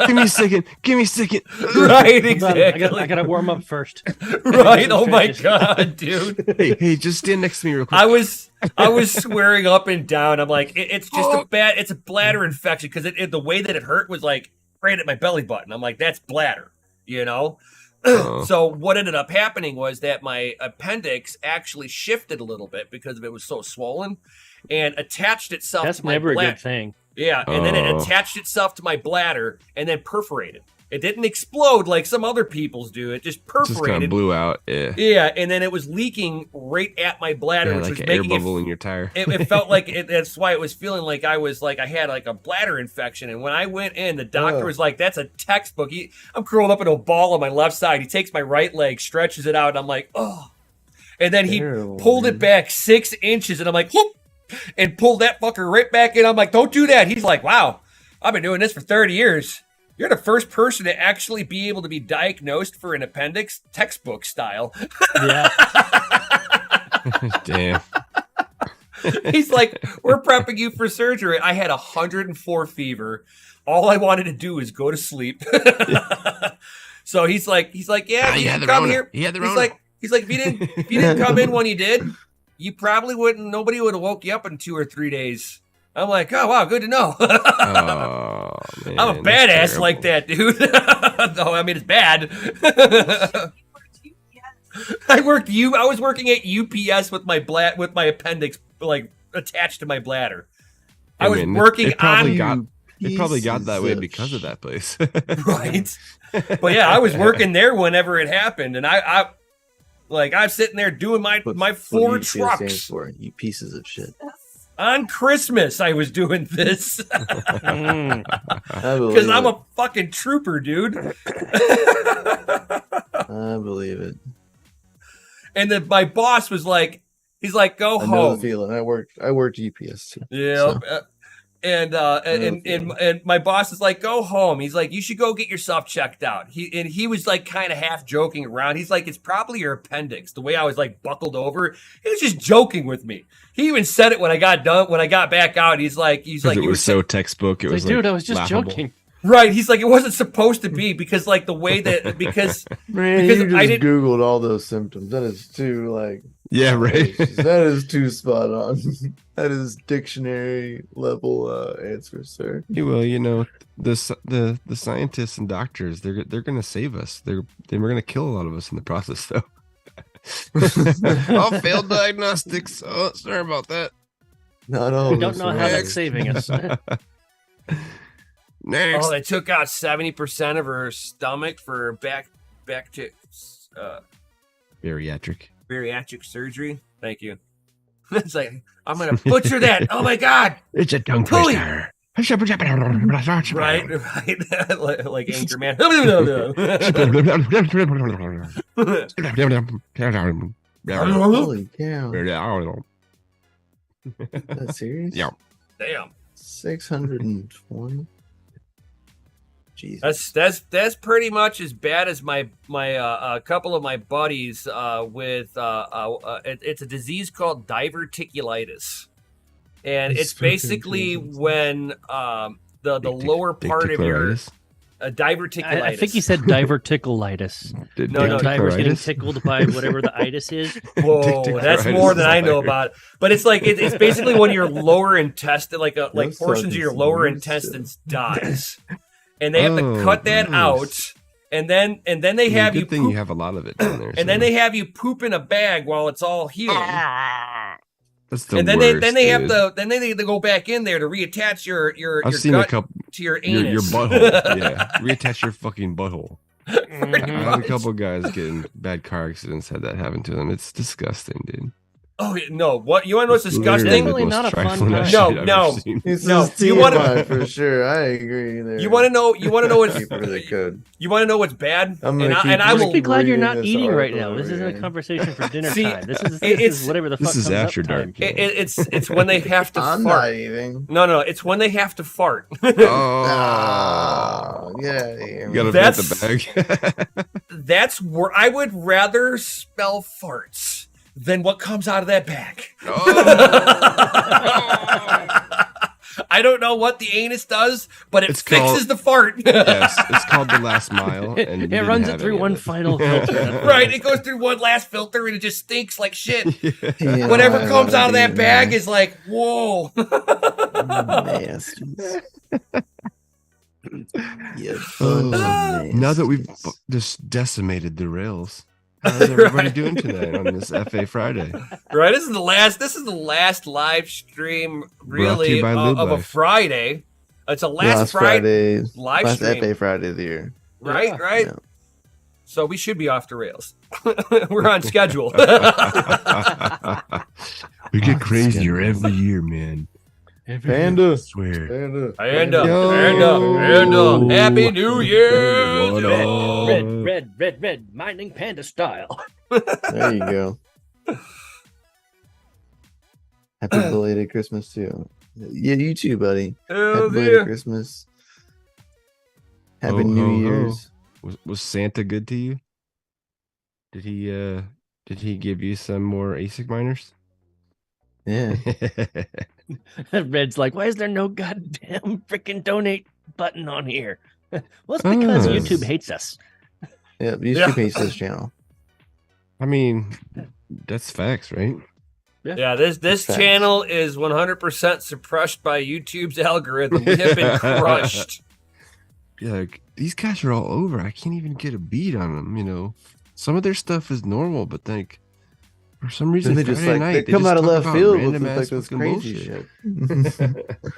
give me a second. Give me a second. right, Hold on, exactly. I gotta warm up first. Right. Oh my god, dude. Hey, just stand next to me real quick. I was swearing up and down. I'm like, it's just it's a bladder infection because the way that it hurt was like right at my belly button. I'm like, that's bladder, you know? Oh. So what ended up happening was that my appendix actually shifted a little bit because it was so swollen and attached itself That's to my never a bladder. good thing. Yeah, and then it Oh. attached itself to my bladder and then perforated. It didn't explode like some other people's do. It just Just kind perforated. of blew out. Yeah. Yeah, and then it was leaking right at my bladder, Yeah, which like was an air making it bubble in your tire. it felt like that's why it was feeling like I had like a bladder infection. And when I went in, the doctor Oh. was like, that's a textbook. I'm curled up in a ball on my left side. He takes my right leg, stretches it out, and I'm like, oh. And then he Terrible, pulled man. it back 6 inches, and I'm like, whoop, and pulled that fucker right back in. I'm like, don't do that. He's like, wow, I've been doing this for 30 years. You're the first person to actually be able to be diagnosed for an appendix, textbook style. Yeah. Damn. He's like, we're prepping you for surgery. I had 104 fever. All I wanted to do was go to sleep. So he's like, yeah, you you had the come Rona. here. You had the He's Rona. like, if you didn't come in when you did, you probably wouldn't. Nobody would have woke you up in 2 or 3 days. I'm like, oh wow, good to know. Oh, man, I'm a that's badass like terrible. that, dude. No, I mean it's bad. I was working at UPS with my appendix like attached to my bladder. I Hey, was man, working it probably on got it probably got Pieces that way of because of that place. right. But yeah, I was working there whenever it happened, and I'm sitting there doing my What four UPS stands trucks for, you pieces of shit. on Christmas. I was doing this Mm. I believe because I'm it. a fucking trooper, dude. I believe it. And then my boss was like, he's like, go I know the home. feeling. I worked UPS too. Yeah. So. And my boss is like, go home. He's like, you should go get yourself checked out. He was like kind of half joking around. He's like, it's probably your appendix. The way I was like buckled over, he was just joking with me. He even said it when I got back out. He's like, It you were was so textbook. It It's was like, dude, like, I was just laughable. joking. right. He's like, it wasn't supposed to be because like the way that because Man, Because you just I didn't- Googled all those symptoms. That is too Yeah, right. that is too spot on. That is dictionary level answer, sir. Yeah, well, you know, the scientists and doctors, they're gonna save us. We're gonna kill a lot of us in the process, though. Oh, failed diagnostics. Oh, sorry about that. Not all. We of don't us know are how right. that's saving us. Next. oh, they took out 70% of her stomach for back to Bariatric. bariatric surgery. Thank you. It's like, I'm gonna butcher that. Oh my god. It's a tongue Tully. twister. Right. like Anchorman. Holy cow! That's serious? Yeah. Damn. 620. Jesus. That's pretty much as bad as my a couple of my buddies with it's a disease called diverticulitis, and it's basically when the lower part of your diverticulitis. I think he said diverticulitis. No, Divers getting tickled by whatever the itis is. Whoa, that's more than I know about. But it's like it's basically when your lower intestine, like portions of your lower intestines dies, and they have to cut that out. And then they have you. Good thing you have a lot of it down there. And then they have you poop in a bag while it's all healing. That's the and then worst, they have to go back in there to reattach your gut to your anus. Your butthole. Yeah, reattach your fucking butthole. I had a couple guys getting bad car accidents had that happen to them. It's disgusting, dude. Oh no! What you want to know? What's disgusting? Definitely not a fun time. No. You want to for sure. I agree. There. You want to know? You want to know what's really good. You want to know what's bad? I will be glad you're not eating right now. This isn't a conversation for dinner time. This is whatever the fuck. This is after dark. It's when they have to I'm fart. not eating. No, it's when they have to fart. Oh, yeah. You gotta vet the bag. That's where I would rather smell farts than what comes out of that bag. I don't know what the anus does, but it fixes the fart. Yes, it's called the last mile. And it runs it through one final filter. Right, it goes through one last filter and it just stinks like shit. Yeah, whatever comes out of that bag is like, whoa. Nasty. Now that we've just decimated the rails, how's everybody doing tonight on this FA Friday? Right, this is the last live stream really of a Friday. It's a last Friday live stream. FA Friday of the year. Right. Yeah. So we should be off the rails. We're on schedule. We get crazier every year, man. Panda. I swear. Panda. Happy New Year. Red, mining panda style. There you go. Happy belated Christmas too. Yeah, you too, buddy. Happy belated Christmas. Happy New Year's. Was Santa good to you? Did he give you some more ASIC miners? Yeah. Red's like, why is there no goddamn freaking donate button on here? Well, it's because YouTube hates us. Yeah, YouTube hates this channel. I mean, that's facts, right? Yeah, this channel is 100% suppressed by YouTube's algorithm. We have been crushed. Yeah, like, these guys are all over. I can't even get a beat on them, you know. Some of their stuff is normal, but like for some reason they just they come out of left field with like this crazy shit.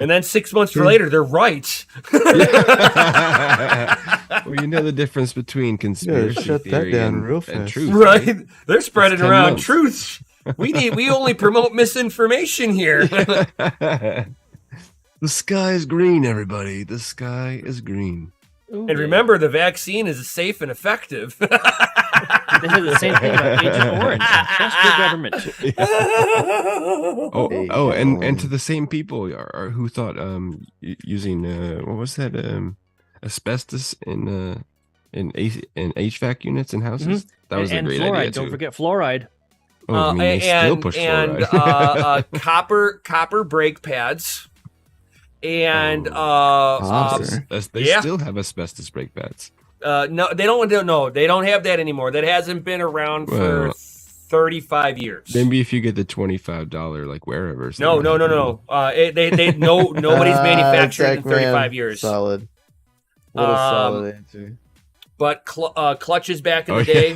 And then 6 months later, they're right. Well, you know the difference between conspiracy theory and truth, right? They're spreading around truth. We only promote misinformation here. The sky is green, everybody. The sky is green. Ooh, and remember, the vaccine is safe and effective. They do the same thing about Agent Orange. Trust your government. And to the same people who thought using what was that asbestos in HVAC units in houses, that was a great fluoride. idea too. Don't forget fluoride. They still push fluoride. copper brake pads. And they still have asbestos brake pads. No, they don't. No, they don't have that anymore. That hasn't been around for 35 years. Maybe if you get the $25 like wherever. No. Nobody's manufactured in 35 years. Solid. What a solid answer. But clutches back in the day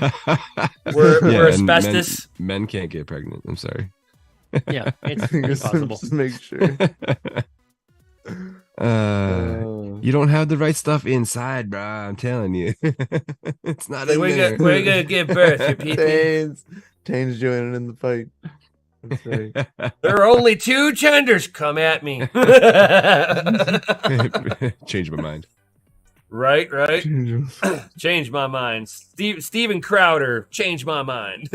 were asbestos. Men can't get pregnant. I'm sorry. Yeah, it's impossible. Just make sure. You don't have the right stuff inside, bro. I'm telling you. It's not in there. Where are you gonna give birth? Your people? Tane's joining in the fight. That's right. There are only two genders. Come at me. Change my mind. Right. Change my mind. Steven Crowder, change my mind.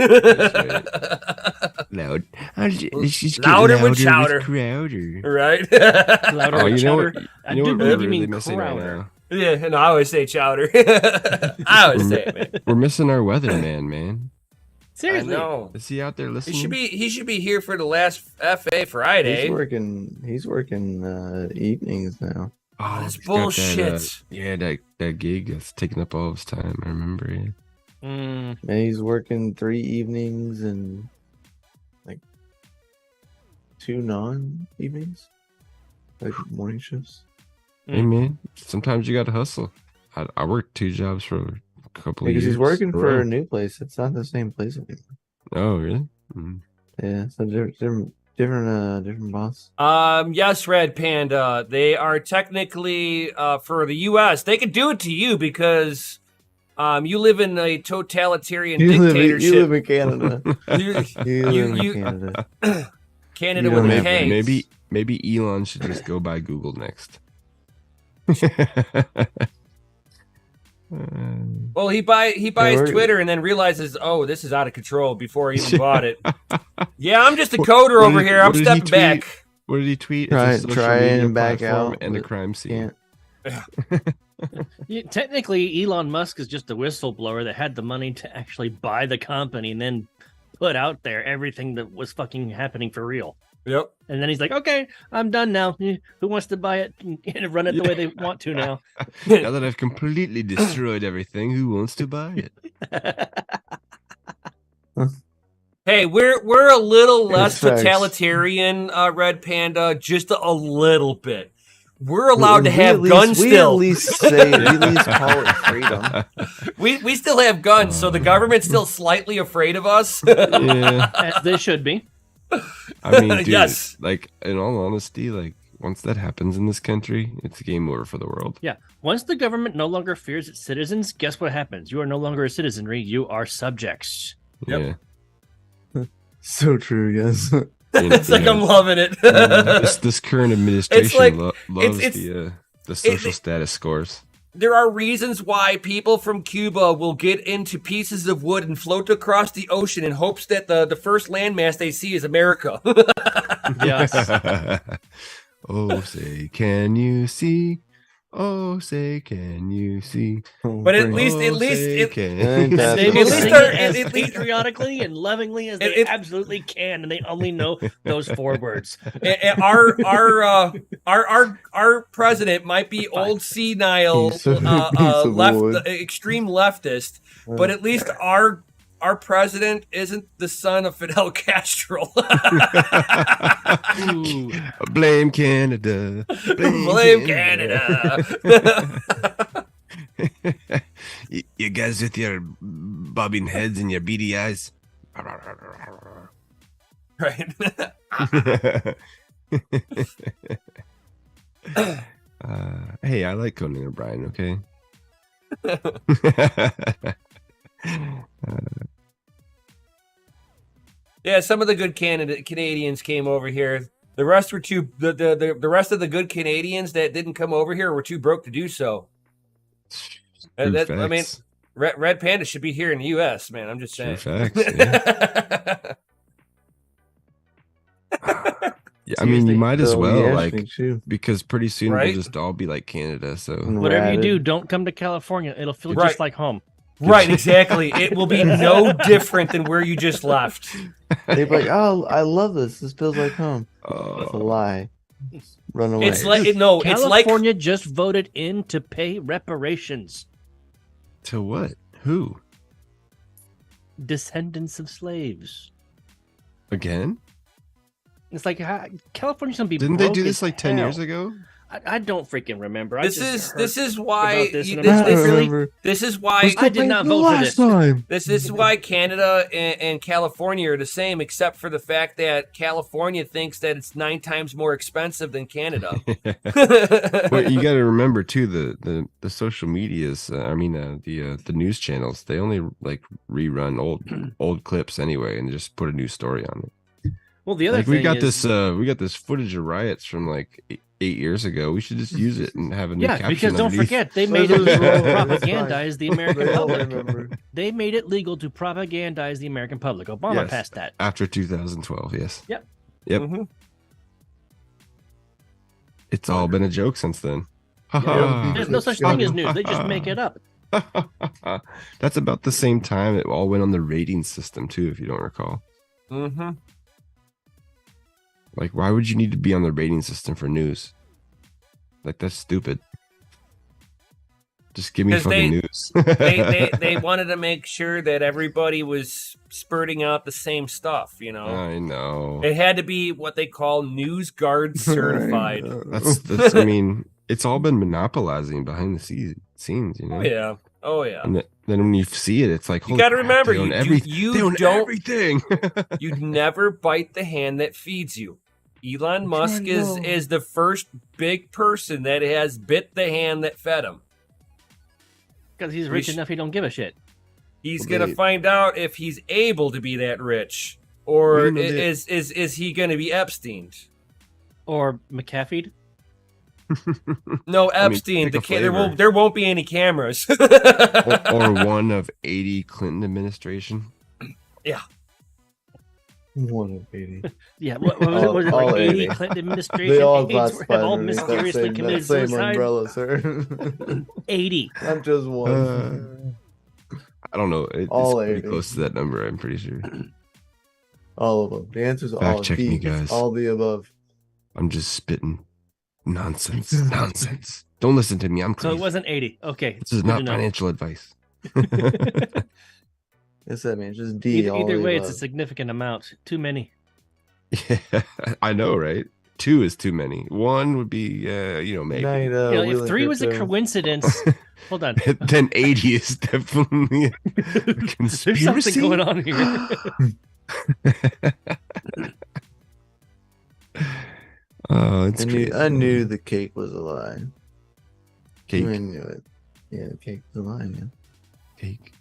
Loud. Louder with chowder. Crowder. Right? Louder with chowder. I do believe you mean Crowder. Yeah, and I always say chowder. I always say it, man. We're missing our weatherman, man. Seriously. I know. Is he out there listening? He should be here for the last FA Friday. He's working evenings now. Oh, That's he's got bullshit. that gig that's taking up all his time. I remember. Yeah. And he's working 3 evenings and like 2 non-evenings, like morning shifts. Hey man, sometimes you got to hustle. I worked 2 jobs for a couple of years. Because he's working in a for row. a new place. It's not the same place anymore. Oh really? Mm. Yeah, so different boss. Yes, Red Panda. They are technically for the U.S. They can do it to you because you live in a totalitarian dictatorship. You live in Canada. You live in Canada. Canada You with don't a have K. Maybe Elon should just go buy Google next. Well, he buys we're- Twitter and then realizes, oh, this is out of control before he even bought it. Yeah, I'm just a coder What over did- here. I'm what did he stepping tweet? back. What did he tweet? Try- It's a social try media and back platform out, and a but crime scene. Can't. Technically, Elon Musk is just a whistleblower that had the money to actually buy the company and then put out there everything that was fucking happening for real. Yep. And then he's like, okay, I'm done now. Who wants to buy it and run it the way they want to now? Now that I've completely destroyed everything, who wants to buy it? Hey, we're a little less Facts. totalitarian, Red Panda, just a little bit. We're allowed to We have at least- guns we still. At least say, we at least call it freedom. We still have guns, so the government's still slightly afraid of us. Yeah. As they should be. I mean, dude, Yes. like in all honesty, like once that happens in this country, it's game over for the world. Yeah. Once the government no longer fears its citizens, guess what happens? You are no longer a citizenry. You are subjects. Yep. Yeah. So true, yes. It's like I'm loving it. this current administration like- loves it's- the social status scores. There are reasons why people from Cuba will get into pieces of wood and float across the ocean in hopes that the first landmass they see is America. Yes. Oh, say, can you see? Oh, say, can you see? But at Bring- least- Oh, say, can you That's They what will I'm sing saying. it as at least- patriotically and lovingly as they It- absolutely can, and they only know those 4 words. And our president might be old senile Piece of wood. extreme leftist, but at least our president isn't the son of Fidel Castro. Ooh. Blame Canada. Blame Canada. You guys with your bobbing heads and your beady eyes. Right. Hey, I like Conan O'Brien, okay? Yeah, some of the good Canadians came over here. The rest were too the rest of the good Canadians that didn't come over here were too broke to do so. True I mean, facts. Red Panda should be here in the U.S. Man, I'm just True saying. facts. Yeah. Yeah, I mean, you might as So, well, yeah, like, me too. because pretty soon Right? we'll just all be like Canada. So Whatever you do, Ratted. don't come to California. It'll feel Right. just like home. Right, exactly. It will be no different than where you just left. They'd be like, "Oh, I love this. This feels like home." Oh, That's a lie. Run away. It's like it's like California just voted in to pay reparations. to what? Who? Descendants of slaves. Again? It's like California's gonna be. Didn't they broke do as this like 10 years hell. ago? I don't freaking remember. this is why about this you- and this, about this, that. remember. this is why I did not vote for this. time. this is why Canada and California are the same, except for the fact that California thinks that it's 9 times more expensive than Canada. Well, you got to remember too the social medias. The news channels. They only like rerun old clips anyway, and just put a new story on it. Well, the other Like thing we got is, this footage of riots from like 8 years ago. We should just use it and have a new yeah, caption because don't underneath. forget they So made it those legal to are- propagandize the American They all public. remember. They made it legal to propagandize the American public. Obama Yes. passed that. After 2012, yes. Yep. Yep. Mhm. It's all been a joke since then. There's no such thing as news. They just make it up. That's about the same time it all went on the rating system too, if you don't recall. Mm-hmm. Like, why would you need to be on the rating system for news? Like, that's stupid. Just give me fucking news. they wanted to make sure that everybody was spurting out the same stuff, you know. I know. It had to be what they call News Guard certified. That's I mean, it's all been monopolizing behind the scenes, you know. Oh yeah. And then when you see it, it's like, you got to remember, they own everything. You never bite the hand that feeds you. Elon Musk is the first big person that has bit the hand that fed him. Because he's rich enough, he don't give a shit. He's gonna find out if he's able to be that rich, or is he gonna be Epstein or McAfee? No, Epstein. There won't be any cameras. or one of 80 Clinton administration. Yeah. One of 80. Yeah, what was it like 80 Clinton administration? They all have all mysteriously committed same suicide. Umbrella, sir. 80. Not just one. I don't know. It's pretty close to that number, I'm pretty sure. All of them. The answer's all. Fact check me, guys. All the above. I'm just spitting nonsense. Nonsense. Don't listen to me. I'm crazy. So it wasn't 80. Okay. This is not financial advice. Yes, that means just D. Either way, it's a significant amount. Too many. Yeah, I know, right? 2 is too many. 1 would be, maybe. If 3 was a coincidence, hold on. Then 80 is definitely a conspiracy. There's something going on here. Oh, it's crazy. I knew the cake was a lie. Cake? I knew it. Yeah, the cake was a lie, man. Cake.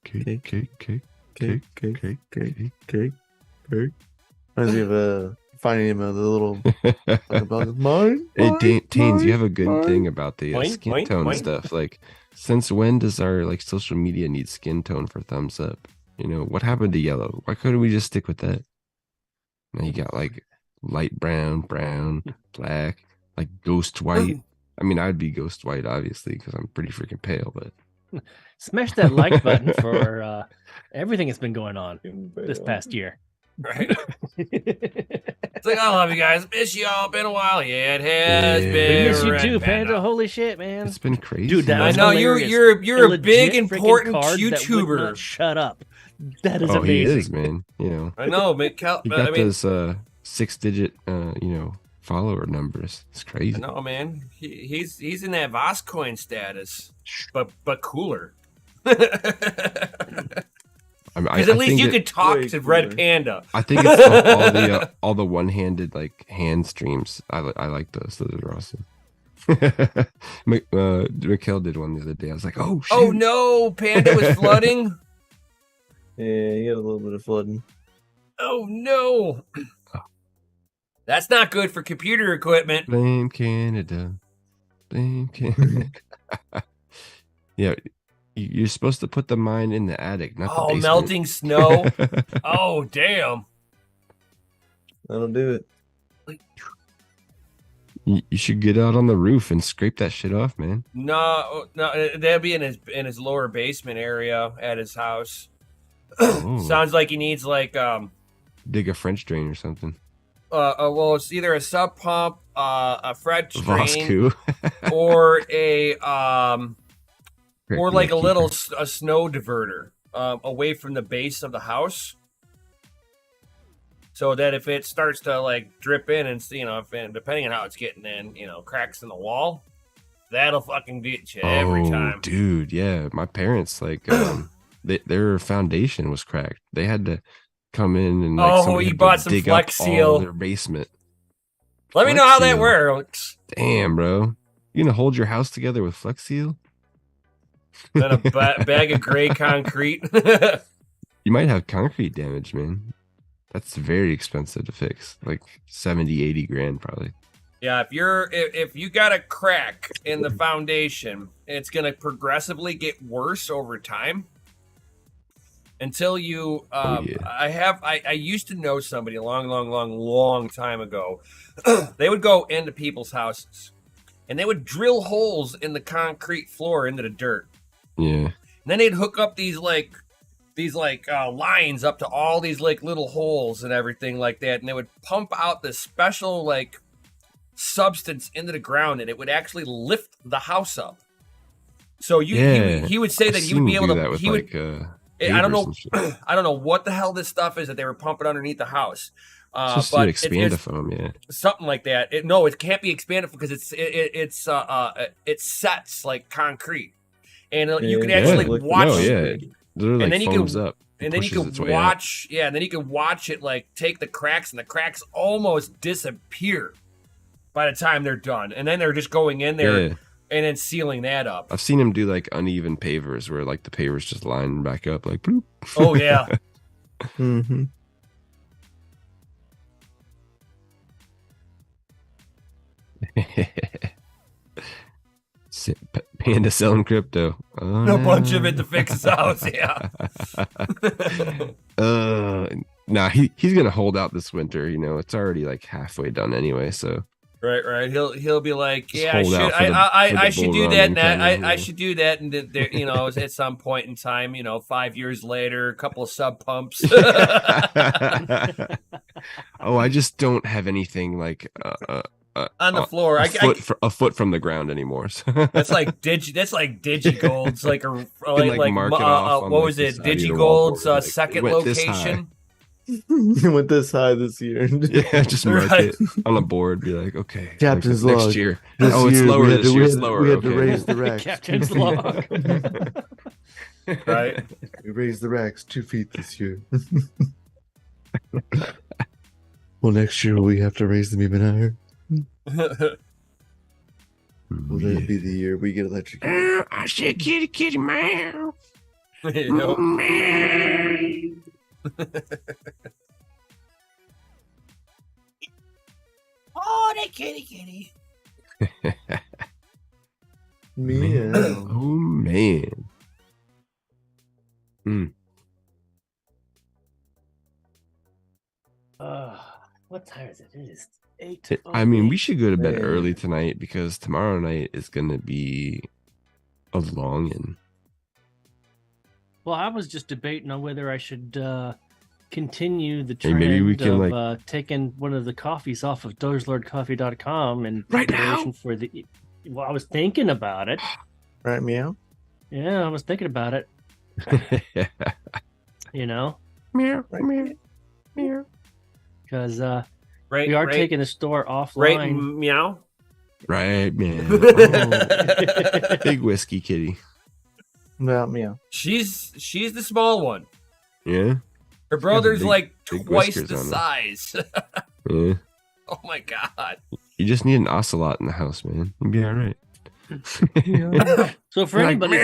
Cake. Reminds me of finding him the little mine. Hey, Tains, you have a good thing about the skin tone stuff. Like, since when does our social media need skin tone for thumbs up? You know, what happened to yellow? Why couldn't we just stick with that? Now you got light brown, black, like ghost white. I mean, I'd be ghost white, obviously, because I'm pretty freaking pale, but smash that like button for everything that's been going on this past year. Right. It's like, I love you guys. Miss y'all. Been a while. Yeah, it has been. We miss you too, Panda. Holy shit, man. It's been crazy. Dude, I know you're a big important YouTuber. Shut up. That is amazing. He is, man. You know. I know, man. He got those 6-digit follower numbers. It's crazy. No, man. He's in that Voscoin status, but cooler. Because at least you could talk to Red Panda. I think it's all the one-handed hand streams. I like those. Those are awesome. Mikkel did one the other day. I was like, oh shit. Oh no, Panda was flooding. Yeah, he had a little bit of flooding. Oh no. That's not good for computer equipment. Blame Canada. Blame Canada. Yeah. You're supposed to put the mine in the attic, not the basement. Melting snow. Oh, damn. That'll do it. You should get out on the roof and scrape that shit off, man. No, that'd be in his lower basement area at his house. Oh. Sounds like he needs dig a French drain or something. Well, it's either a sub pump, a French drain, Vosku. or a a little snow diverter away from the base of the house, so that if it starts to drip in and depending on how it's getting in, cracks in the wall, that'll fucking get you every time. Dude, yeah, my parents their foundation was cracked. They had to come in and you bought some Flex Seal their basement. Let me know how that works. Damn, bro, you gonna hold your house together with Flex Seal? Then a bag of gray concrete. You might have concrete damage, man. That's very expensive to fix. Like 70, 80 grand probably. Yeah, if you got a crack in the foundation, it's gonna progressively get worse over time. Until you I used to know somebody a long time ago. They would go into people's houses and they would drill holes in the concrete floor into the dirt. Yeah. And then they'd hook up these lines up to all these like little holes and everything like that, and they would pump out this special like substance into the ground, and it would actually lift the house up. So he would say that he would be able to. I don't know. I don't know what the hell this stuff is that they were pumping underneath the house. Just but expandifoam, yeah, something like that. It can't be expanded because it sets like concrete, and you can actually watch. No, yeah, literally and then you foams can up. And then you can watch. Yeah, and then you can watch it like take the cracks, and the cracks almost disappear by the time they're done, and then they're just going in there. Yeah. And then sealing that up. I've seen him do like uneven pavers where like the pavers just line back up like bloop. Oh yeah. Mm-hmm. Panda selling crypto. A bunch of it to fix his house. Yeah. Nah, he's gonna hold out this winter. You know, it's already like halfway done anyway. So. Right. He'll be like, yeah, I should do that. And I should do that. And there, you know, at some point in time, you know, 5 years later, a couple of sub pumps. Oh, I just don't have anything like on the floor, a foot from the ground anymore. So. That's like DigiGold's like mark it off what was it? DigiGold's second location. It went this high this year. Yeah, just mark it on a board. Be like, okay, Captain's like log. Next year. It's lower. This year it's lower. We had to raise the racks. Captain's log. Right. We raised the racks 2 feet this year. Well, next year we have to raise them even higher. Will that be the year we get electrocuted? I said, kitty, meow. Oh, that kitty. Meow. Oh man. What time is it? It is 8. I mean, we should go to bed early tonight because tomorrow night is gonna be a longin'. Well, I was just debating on whether I should continue the trend maybe we can of taking one of the coffees off of DogeLordCoffee.com and right now for the. Well, I was thinking about it. Right, meow. Yeah, I was thinking about it. You know, meow, meow, meow. Because we are taking the store offline. Right, meow. Right, man. Oh. Big whiskey kitty. Well, meow. She's the small one. Yeah. Her brother's like twice the size. Yeah. Oh my god. You just need an ocelot in the house, man. You'll be all right. So for anybody,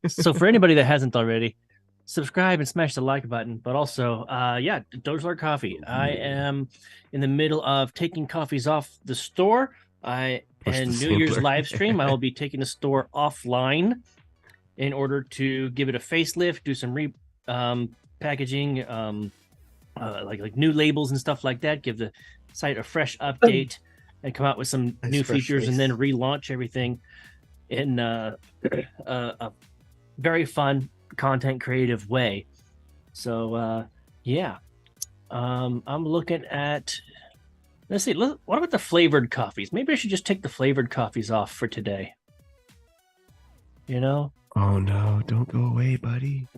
so for anybody that hasn't already, subscribe and smash the like button. But also, DogeLord Coffee. I am in the middle of taking coffees off the store. And New Year's live stream, I will be taking the store offline in order to give it a facelift, do some packaging, like new labels and stuff like that. Give the site a fresh update and come out with some new features, and then relaunch everything in a very fun, content creative way. So I'm looking at. Let's see. What about the flavored coffees? Maybe I should just take the flavored coffees off for today. You know? Oh no! Don't go away, buddy.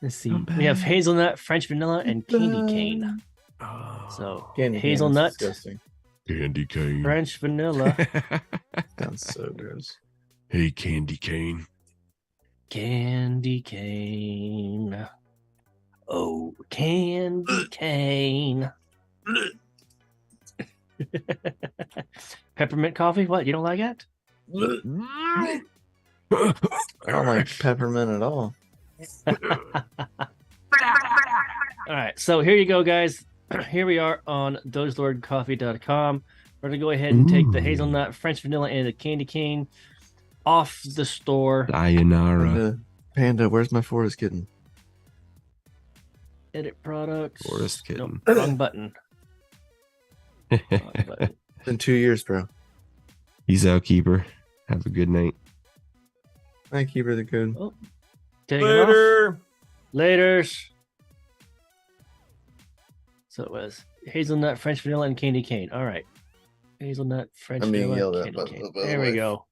Let's see. We have hazelnut, French vanilla, and candy cane. Oh, so hazelnut, candy cane, French vanilla. Sounds so gross. Hey, candy cane. Candy cane. Oh, candy cane. Peppermint coffee? What? You don't like it? I don't like peppermint at all. All right, so here you go, guys. Here we are on DogeLordCoffee.com. We're gonna go ahead and take the hazelnut, French vanilla, and the candy cane off the store. Sayonara. Panda, where's my forest kitten? Edit products. Forest kitten. Nope, wrong button. It's been 2 years, bro. He's out, keeper. Have a good night. I keep her the good. Oh, take it off. Laters. So it was hazelnut, French vanilla, and candy cane. All right. Hazelnut, French I'm being vanilla, yelled at candy by cane. the There we wife. go.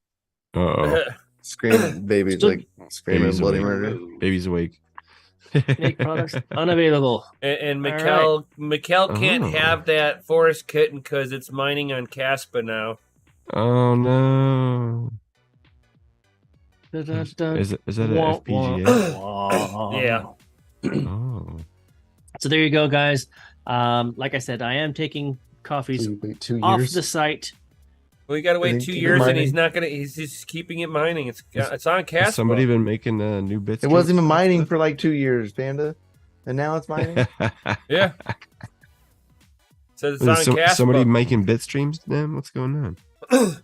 Uh-oh. Screaming, baby, Still- like screaming Baby's bloody awake. murder. Baby's awake. Make products unavailable. And All Mikkel can't Oh. have that forest kitten because it's mining on Caspa now. Oh no. Dun, dun, dun. Is that an Wah, FPGA? wah. Yeah. Oh. So there you go, guys. Like I said, I am taking coffees So you wait 2 off years. the site. Well, you got to wait think 2 keep it years, and mining. he's not gonna. He's just keeping it mining. It's on Caspa. Has somebody been making new bits? It wasn't even streams and mining stuff? for like 2 years, Panda, and now it's mining. Yeah. Says it's Is on Caspa. somebody making bit streams then? What's going on?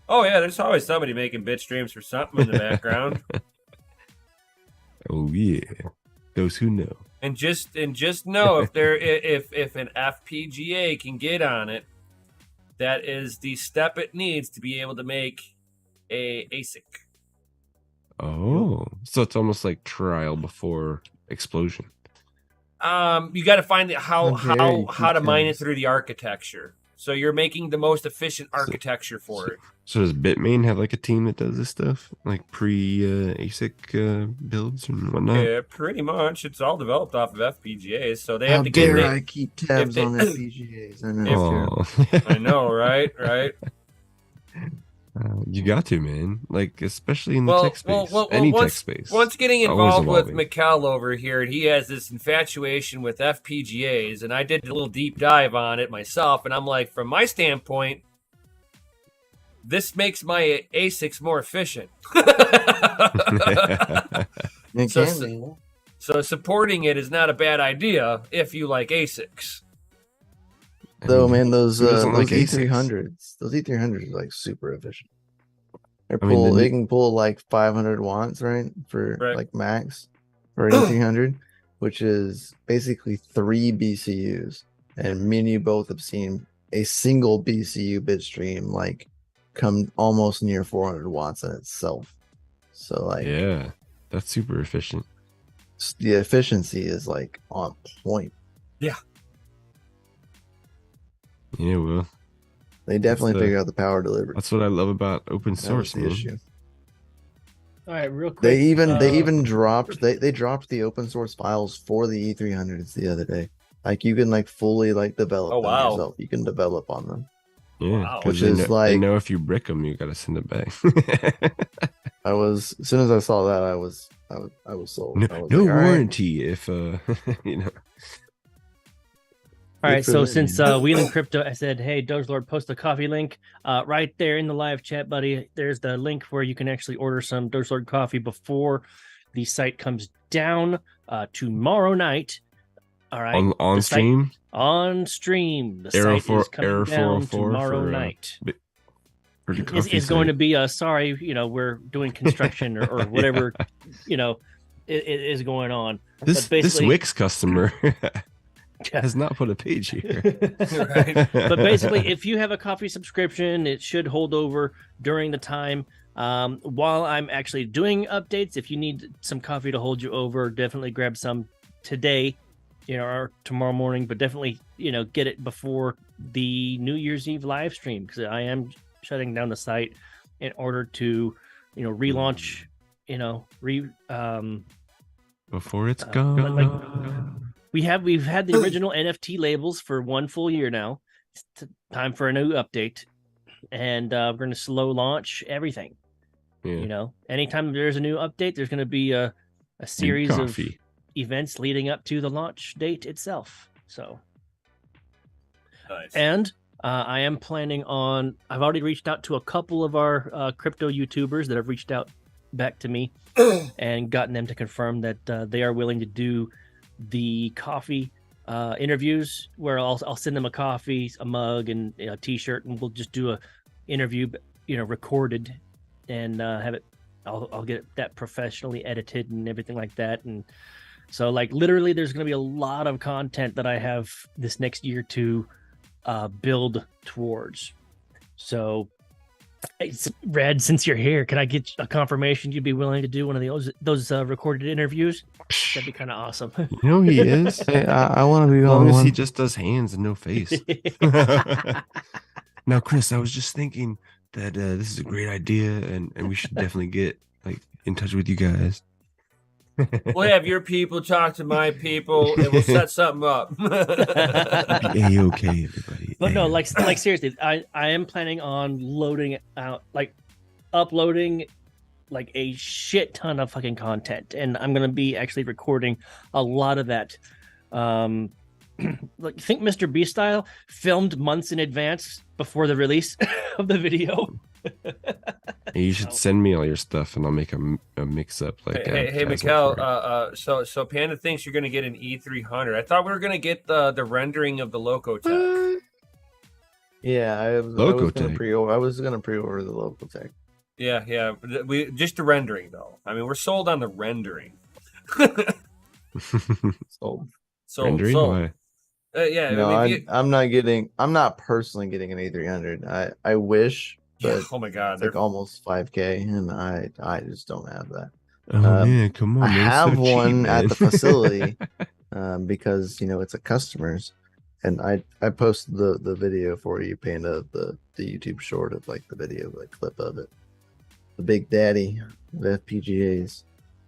Oh yeah, there's always somebody making bit streams for something in the background. Oh yeah. Those who know. And just know if an FPGA can get on it, that is the step it needs to be able to make a ASIC. Oh. So it's almost like trial before explosion. You got to find how Very to mine it details. through the architecture. So you're making the most efficient architecture for it. So does Bitmain have like a team that does this stuff? Like pre ASIC builds and whatnot? Yeah, pretty much. It's all developed off of FPGAs, so they How have to get dare it. I keep tabs they- on FPGAs? I know. Oh. I know, right? You got to, man. Like, especially in the Well, tech space. well, Any tech once- space. Once getting Always involved with evolving. Mikkel over here, and he has this infatuation with FPGAs, and I did a little deep dive on it myself, and I'm like, from my standpoint, this makes my ASICs more efficient. It So- can be. So supporting it is not a bad idea if you like ASICs. Though, man, those who doesn't like E300s, those E300s are like super efficient. They I mean, they can pull like 500 watts, right, for Right. like max for an E300, which is basically 3 BCUs. And me and you both have seen a single BCU bit stream like come almost near 400 watts in itself. So like, Yeah, that's super efficient. the efficiency is like on point. Yeah, well, They definitely the- figure out the power delivery. that's what I love about open That was source, the man. issue. All right, real quick. They even uh, dropped they dropped the open source files for the E300s the other day. Like you can like fully like develop Oh, them wow. yourself. You can develop on them. Yeah, Wow. 'cause Which they is know, they like- know if you brick them, you gotta send it back. As soon as I saw that, I was sold. no I was no like, all right. warranty if you know. All Good right, for so them, since man. Wheeling Crypto, I said, hey, DogeLord, post a coffee link right there in the live chat, buddy. There's the link where you can actually order some DogeLord coffee before the site comes down tomorrow night. All right, on the site- stream, on stream. The Arrow site four- is coming Arrow down 404 tomorrow for, night. or the It's coffee going to site. be sorry, we're doing construction or whatever, is going on. This but basically- Wix customer has not put a page here. Right. But basically, if you have a coffee subscription, it should hold over during the time while I'm actually doing updates. If you need some coffee to hold you over, definitely grab some today, or tomorrow morning. But definitely, get it before the New Year's Eve live stream, because I am shutting down the site in order to, relaunch. Before it's like- gone. We've had the original NFT labels for 1 full year now. It's time for a new update, and we're going to slow launch everything. Yeah. Anytime there's a new update, there's going to be a New series of coffee. events leading up to the launch date itself. So, Nice. and I am planning on. I've already reached out to a couple of our crypto YouTubers that have reached out back to me and gotten them to confirm that they are willing to do the coffee interviews, where I'll send them a coffee, a mug, and a T-shirt, and we'll just do a interview, recorded, and have it. I'll get that professionally edited and everything like that, and so like literally, there's going to be a lot of content that I have this next year to build towards. So Hey, Red, since you're here, can I get a confirmation you'd be willing to do one of those recorded interviews? That'd be kind of awesome. You know he is. Hey, I want to be As on long as one. he just does hands and no face. Now, Chris, I was just thinking that this is a great idea, and we should definitely get like in touch with you guys. We'll have your people talk to my people, and we'll set something up. A-okay, everybody. But no, like seriously, I am planning on loading out, like uploading like a shit ton of fucking content, and I'm gonna be actually recording a lot of that. Like think Mr. Beast style, filmed months in advance before the release of the video. You should send me all your stuff, and I'll make a mix up. Like, hey, Mikkel. So Panda thinks you're going to get an E300. I thought we were going to get the rendering of the Locotech. Yeah, I was gonna pre-order the local tech. Yeah. We just the rendering though. I mean, we're sold on the rendering. Sold. Rendering? Why? Yeah. No, I mean, I'm not personally getting an A300. I wish, but oh my god, it's like almost 5K, and I just don't have that. Oh man, come on! I man, have so one cheap, at man. the facility because it's a customer's, and I posted the video for you, Panda, the YouTube short of like the video, like clip of it, the Big Daddy of FPGAs.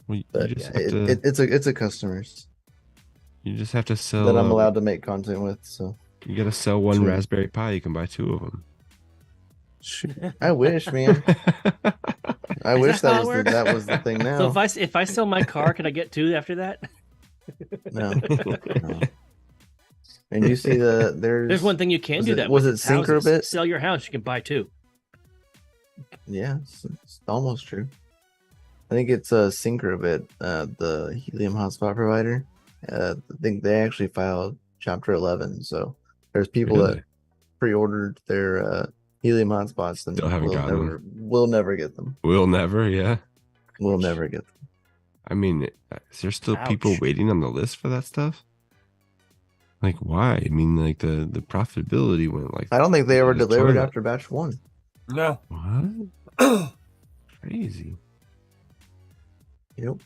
Well, But yeah, it's a customer's you just have to sell that I'm allowed to make content with. So you gotta sell one Sure. Raspberry Pi. You can buy 2 of them. I wish, man. I wish that how it that works? was the thing now. So if I sell my car, can I get 2 after that? No. And you see there's one thing you can do that was with, it it's houses. Syncrobit? Sell your house, you can buy 2. Yeah, it's almost true. I think it's Syncrobit, the helium hotspot provider. I think they actually filed Chapter 11. So there's people that pre-ordered their helium hotspots and Still haven't gotten them. We'll never get them. We'll never, yeah. We'll never get them. I mean, is there still people Ouch. waiting on the list for that stuff? Like, why? I mean, like the profitability went like. I don't think they ever the delivered toilet. after batch 1. no. What? Crazy. Yep.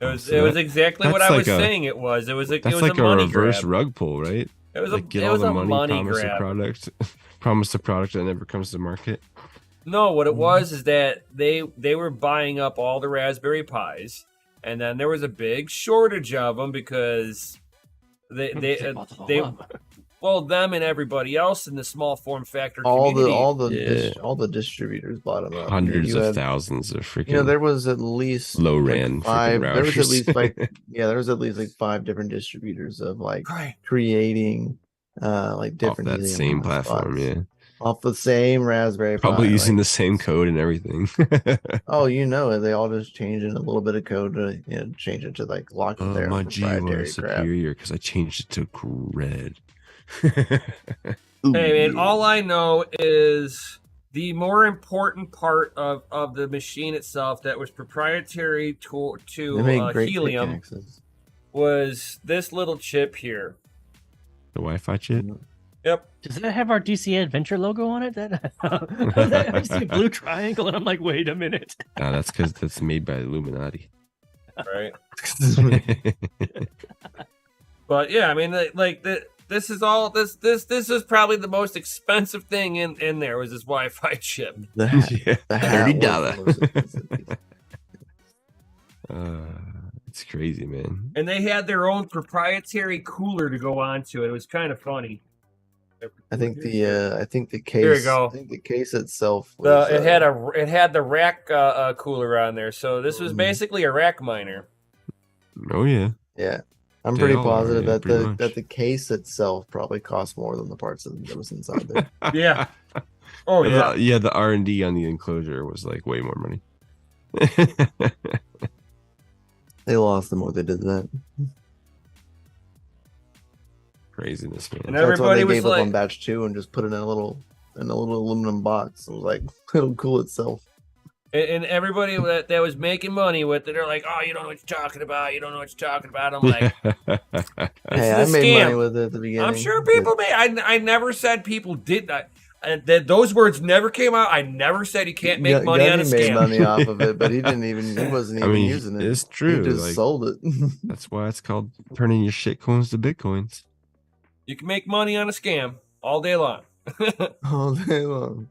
It was exactly what that's I was like a- saying. It was That's a like a money reverse grab. rug pull, right? It was Like, get it all was the a money, money promise a grab. product, promise a product that never comes to market. No, what it was is that they were buying up all the Raspberry Pis, and then there was a big shortage of them because they well, them and everybody else in the small form factor community. All the Yeah. distributors bought them up. Hundreds You of had- thousands of freaking. there was at least low like, ran freaking 5. There was at routers. least there was at least like 5 different distributors of like Right. creating like off different that helium same platform, hotspots. yeah. Off the same Raspberry Pi. Probably using like, the same code and everything. Oh, they all just changed in a little bit of code to change it to like lock Oh, their my own G was proprietary crap. superior because I changed it to red. Hey man, all I know is the more important part of the machine itself that was proprietary They make to great helium pickaxes. was this little chip here. The Wi-Fi chip. Yep. Does that have our DCA Adventure logo on it? I see a blue triangle, and I'm like, wait a minute. Nah, that's because that's made by Illuminati. Right. But yeah, I mean, this is all this is probably the most expensive thing in there was this Wi-Fi chip. The hat, Yeah, the hat was the $30. most expensive piece. It's crazy, man. And they had their own proprietary cooler to go onto it. It was kind of funny. I think the case. Here you go. I think the case itself. Was, It had the rack cooler on there, so this was basically a rack miner. Oh yeah. Yeah, I'm They pretty all are, positive yeah, that pretty much. the case itself probably cost more than the parts that was inside there. Yeah. Oh yeah. Yeah, the R&D on the enclosure was like way more money. They lost the more they did that. Craziness, man. And That's why everybody they was gave up like, on batch 2 and just put it in a little aluminum box. It was like it'll cool itself. and everybody that was making money with it, they're like, "Oh, you don't know what you're talking about. You don't know what you're talking about." I'm like, Hey, I "This is a made scam." money with it at the beginning. I'm sure people may. I never said people did that. those words never came out. I never said you can't make money on a Gunny made scam. money off of it, but he wasn't even using it. It's true. He just sold it. That's why it's called turning your shit coins to bitcoins. You can make money on a scam all day long. All day long.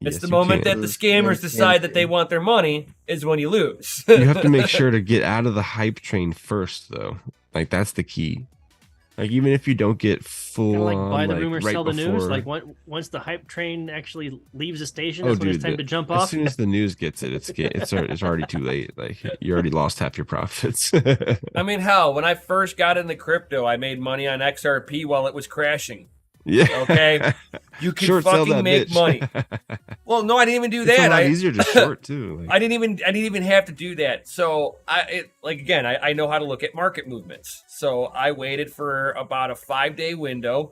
It's Yes, the you moment can. that the scammers decide that they want their money is when you lose. You have to make sure to get out of the hype train first, though. Like that's the key. Like even if you don't get full Kinda like on, buy the like, rumor, right sell the news. before- Like once the hype train actually leaves the station, Oh, that's when dude, it's time to jump as off. soon as the news gets it, it's already too late. Like you already lost half your profits. I mean, hell, when I first got into crypto, I made money on XRP while it was crashing. Yeah. Okay, you can Short sell fucking that make bitch. money. Well, no, I didn't even do It's a that. lot easier to short too. Like, I didn't even have to do that. So I know how to look at market movements. So I waited for about a 5-day window,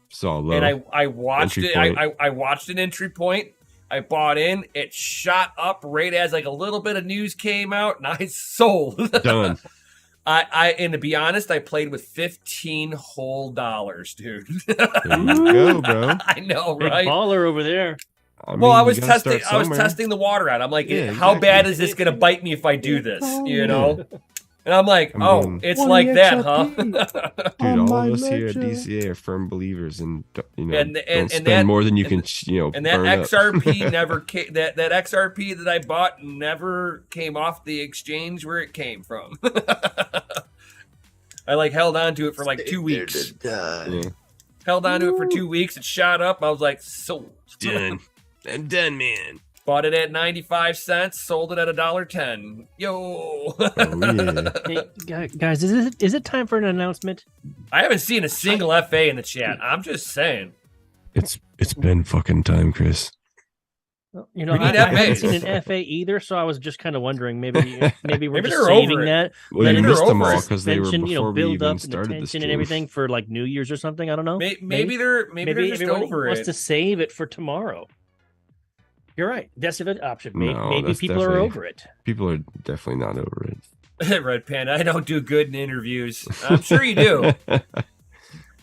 saw low. and I watched Entry it. I watched an entry point. I bought in. It shot up right as like a little bit of news came out, and I sold. Done. And to be honest, I played with 15 whole dollars, dude. There you go, bro. I know, Big right? baller over there. Well, I you was gotta testing. start I was somewhere. testing the water out. I'm like, Yeah, how exactly. bad is this going to bite me if I do this? You know. And I'm like, I oh, mean- it's like that, huh? Dude, all of us here at DCA are firm believers in And don't spend that- more than you and- can And that burn up. XRP never came. That XRP that I bought never came off the exchange where it came from. I like held on to it for like 2 weeks. Yeah. Held on to it for 2 weeks. It shot up. I was like, sold. Done. I'm done, man. Bought it at 95 cents. Sold it at $1.10. Yo. Oh, yeah. Hey, guys, is it time for an announcement? I haven't seen a single FA in the chat. I'm just saying. It's been fucking time, Chris. Well, you know, We I need haven't FAs. seen an FA either, so I was just kind of wondering maybe we're Maybe just they're saving over it. that. Well, let you it they're missed them over all it. because they were suspension, before we build even up and started the attention stream. and everything for like New Year's or something. I don't know. Maybe they're just everybody over wants it. to save it for tomorrow. You're right. That's a good option. No, Maybe that's people are definitely- over it. People are definitely not over it. Red Panda, I don't do good in interviews. I'm sure you do.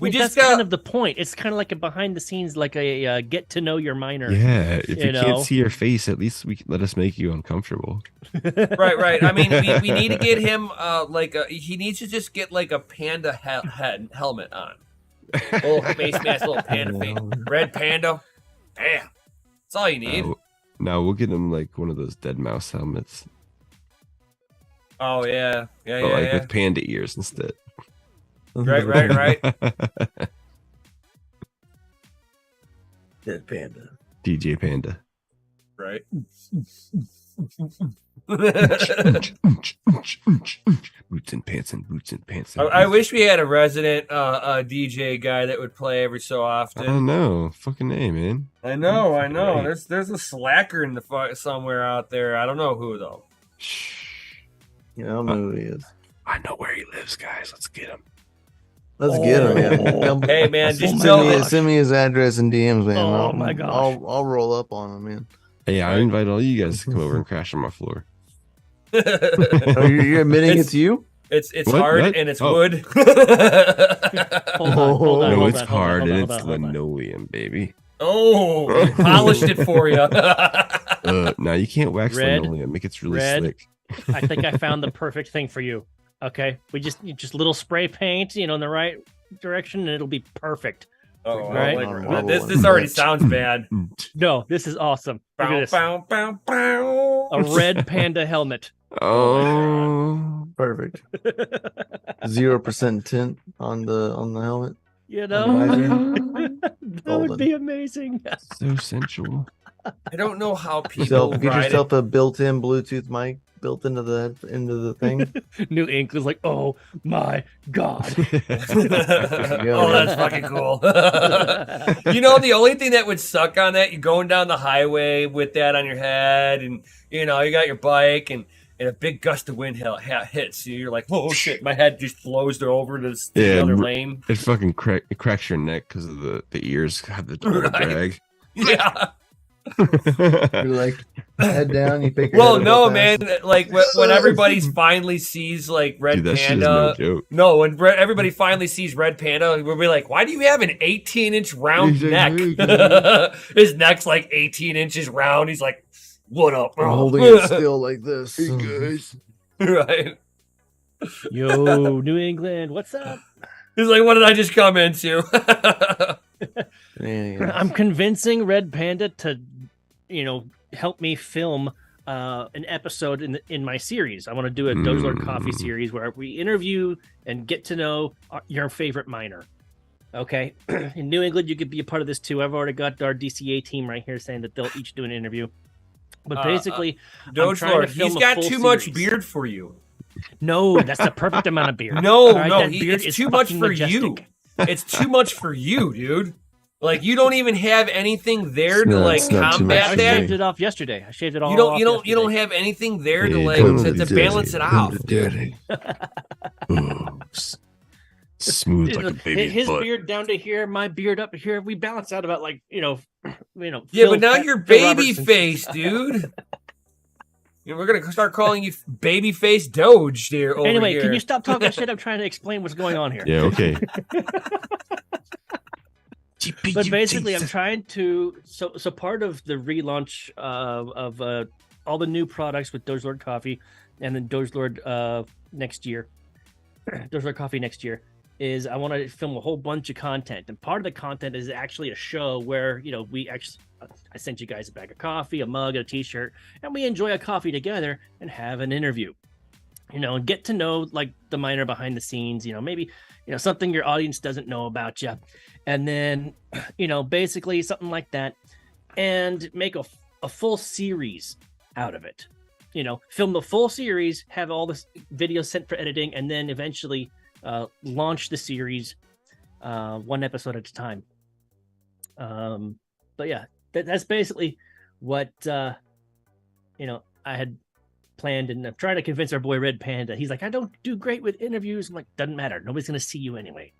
We Well, just that's got kind of the point. It's kind of like a behind the scenes, like a get to know your miner. Yeah, if you You know? can't see your face, at least let us make you uncomfortable. right. I mean, we need to get him he needs to just get like a panda head helmet on. Little face mask, little panda face. Red Panda. Damn. That's all you need. No, we'll get him like one of those dead mouse helmets, Oh yeah. Yeah, but like yeah. with panda ears instead. Right. Dead panda. DJ Panda. Right. Boots and pants and boots and pants. I wish we had a resident DJ guy that would play every so I often. don't know. Fucking A, man. I know. Right. There's a slacker in the somewhere out there. I don't know who though. Shh. Yeah, I don't know who he is. I know where he lives, guys. Let's get him. Let's get him, man. Hey man, just Send know send me his address and DMs, man. Oh, my gosh. I'll roll up on him, man. Hey, I invite all you guys to come over and crash on my floor. Oh, you're admitting it's you? It's What? hard What? and it's Oh. wood. Hold on, hold on, No, hold it's on, hard hold on, and hold it's on, hold on. linoleum, baby. Oh, polished it for you. Now you can't wax Red, linoleum. It gets really red. slick. I think I found the perfect thing for you. Okay, we just little spray paint, in the right direction, and it'll be perfect. Oh, Right. like, this already sounds bad. No, this is awesome. Look at Bow, this. bow, bow, bow. A red panda helmet. Oh, Perfect. 0% tint on the helmet. You Oh, know, that would Golden. be amazing. so sensual. I don't know how people Get ride yourself a built-in Bluetooth mic built into the thing. New Ink was like, oh my god. Oh, that's fucking cool. The only thing that would suck on that, you're going down the highway with that on your head, and you got your bike, and a big gust of wind hits you. You're like, oh shit, my head just blows over to the Yeah, other lane. It fucking cracks your neck because of the ears have the Right. drag. Yeah. You're like head down. You pick. Your Well, head no, up man. fast. Like when everybody finally sees like Red Dude, that shit is Panda. no joke. No, when everybody finally sees Red Panda, we'll be like, "Why do you have an 18-inch round He's like, neck?" "Hey, guys." His neck's like 18 inches round. He's like, "What up, I'm bro?" holding it still like this. Hey guys. Right. Yo, New England, what's up? He's like, "What did I just come into?" I'm convincing Red Panda to, help me film an episode in my series. I want to do a DogeLord Coffee series where we interview and get to know your favorite miner. Okay, in New England, you could be a part of this too. I've already got our DCA team right here saying that they'll each do an interview. But basically, DogeLord, he's got too much beard for you. No, that's the perfect amount of beard. No, right? no, That beard it's is too much fucking for majestic. you. It's too much for you, dude. Like you don't even have anything there to like it's not too much combat for I that. shaved it off yesterday. I shaved it all You off don't yesterday. have anything there to Yeah, like totally to dirty. balance it out. Dirty. Ooh, smooth like a baby's His butt. beard down to here, my beard up here. We balance out about like Yeah, Phil but now Pe- you're Phil baby Robertson. face, dude. We're gonna start calling you baby face Doge here. Over Anyway, here. can you stop talking shit? I'm trying to explain what's going on here. Yeah, okay. But basically, I'm trying to. So part of the relaunch of all the new products with DogeLord Coffee, and then DogeLord next year, DogeLord Coffee next year, is I want to film a whole bunch of content, and part of the content is actually a show where we actually. I sent you guys a bag of coffee, a mug, and a T-shirt, and we enjoy a coffee together and have an interview. And get to know like the miner behind the scenes. Maybe something your audience doesn't know about you, and then basically something like that, and make a full series out of it. Film the full series, have all the videos sent for editing, and then eventually launch the series one episode at a time. But yeah. That's basically what I had planned, and I'm trying to convince our boy Red Panda. He's like, I don't do great with interviews. I'm like, doesn't matter. Nobody's gonna see you anyway.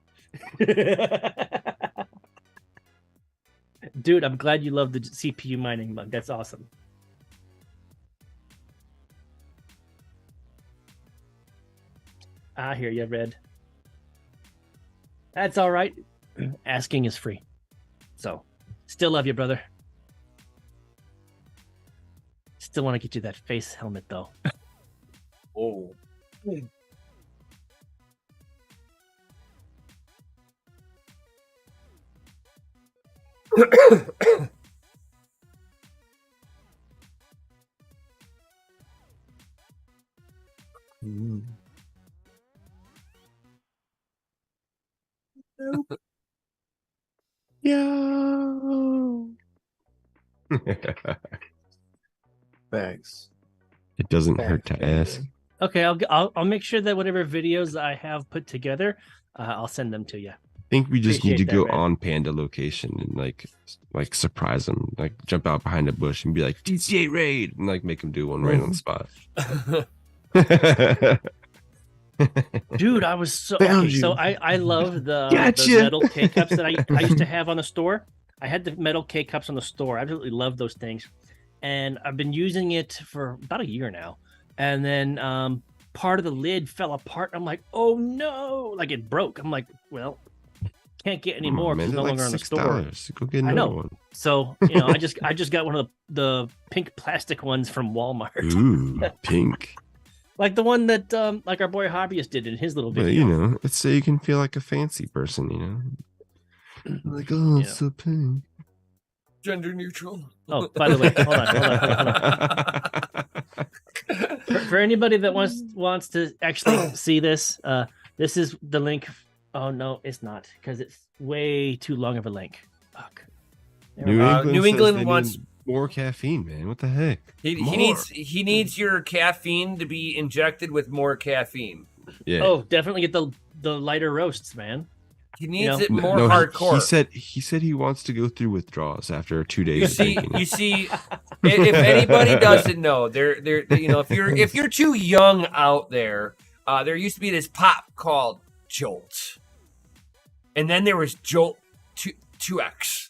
Dude, I'm glad you love the CPU mining mug. That's awesome. I hear you, Red. That's all right. Asking is free. So, still love you, brother. Still want to get you that face helmet, though. Oh. Yo. Thanks. It doesn't hurt to ask. Okay, I'll make sure that whatever videos I have put together, I'll send them to you. I think we just need to Appreciate go that, Red. on Panda location and like surprise them, like jump out behind a bush and be like DCA raid and like make them do one right on the spot. Dude, I was so Found okay, you. so I love the Gotcha. metal K cups that I used to have on the store. I had the metal K cups on the store. I absolutely love those things, and I've been using it for about a year now. And then part of the lid fell apart. I'm like, oh no! Like it broke. I'm like, well, can't get any more because it's no longer on the store. $6. Go get I another know. one. So I just got one of the pink plastic ones from Walmart, Ooh, pink. like the one that like our boy Hobbyist did in his little But video. it's so you can feel like a fancy person. Like, oh, it's so pink. Gender neutral. Oh, by the way, hold on. For anybody that wants to actually see this, this is the link. Oh no, it's not, because it's way too long of a link. Fuck. New New England, England says they wants- need more caffeine, man. What the heck? He More. needs your caffeine to be injected with more caffeine. Yeah. Oh, definitely get the lighter roasts, man. He needs know, it more No, hardcore. He said he wants to go through withdrawals after 2 days. You of see, taking it. you see, if anybody doesn't know, if you're too young out there, there used to be this pop called Jolt, and then there was Jolt 2X,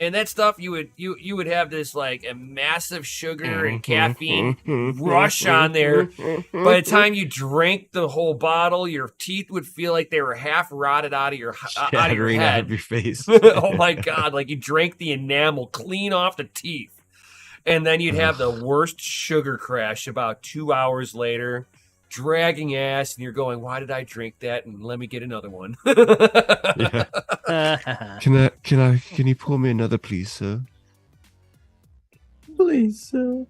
And that stuff, you would have this like a massive sugar and caffeine rush on there. By the time you drank the whole bottle, your teeth would feel like they were half rotted out of your Shattering head. out of your face. Oh my God, like you drank the enamel clean off the teeth. And then you'd have the worst sugar crash about 2 hours later, dragging ass, and you're going, why did I drink that? And let me get another one. Yeah. Can you pour me another, please, sir? Please, sir.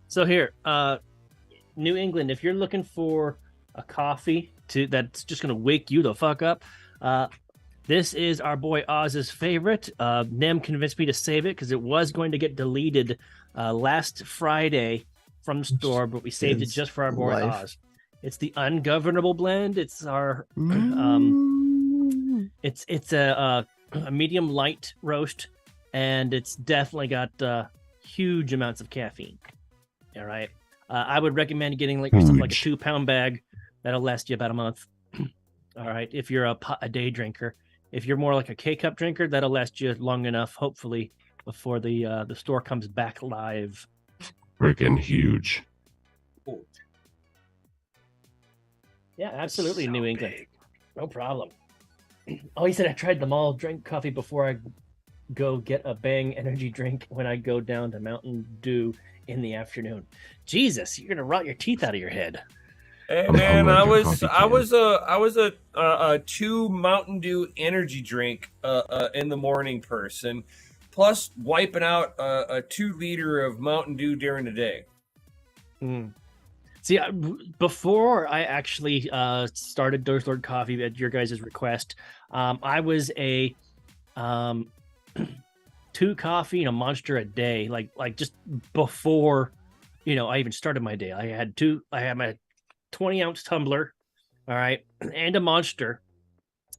So here, New England, if you're looking for a coffee that's just gonna wake you the fuck up, this is our boy Oz's favorite. Nem convinced me to save it because it was going to get deleted last Friday from the store, but we saved it just for our boy Oz. It's the Ungovernable blend. It's our it's a medium light roast, and it's definitely got huge amounts of caffeine. All right, I would recommend getting like yourself like a 2-pound bag. That'll last you about a month. All right, if you're a day drinker. If you're more like a K-cup drinker, that'll last you long enough, hopefully, before the store comes back live. Freaking huge. Yeah, absolutely, So New England. big. No problem. Oh, he said I tried them all. Drank coffee before I go get a Bang energy drink when I go down to Mountain Dew in the afternoon. Jesus, you're gonna rot your teeth out of your head. Hey I'm man, I hungry. was a 2 Mountain Dew energy drink in the morning person, plus wiping out a 2-liter of Mountain Dew during the day. See, before I actually started DogeLord Coffee at your guys' request, I was a 2 coffee and a Monster a day, like just before, I even started my day. I had my 20-ounce tumbler, all right, and a Monster.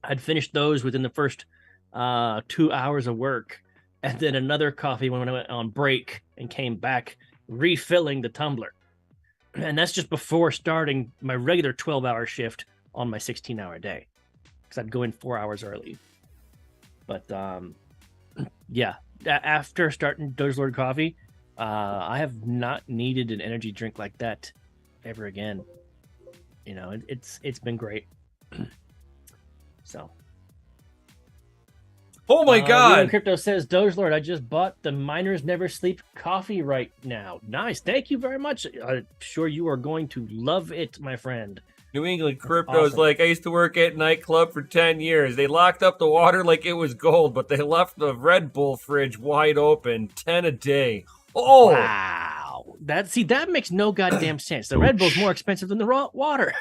I'd finished those within the first 2 hours of work, and then another coffee when I went on break and came back, refilling the tumbler. And that's just before starting my regular 12-hour shift on my 16-hour day, because I'd go in 4 hours early. But yeah, after starting DogeLord Coffee, I have not needed an energy drink like that ever again. It's been great. So. Oh my God! Crypto says, DogeLord, I just bought the Miners Never Sleep coffee right now. Nice. Thank you very much. I'm sure you are going to love it, my friend. New England Crypto's awesome. like, I used to work at nightclub for 10 years. They locked up the water like it was gold, but they left the Red Bull fridge wide open, 10 a day. Oh! Wow. That makes no goddamn sense. The Red Bull's more expensive than the raw water.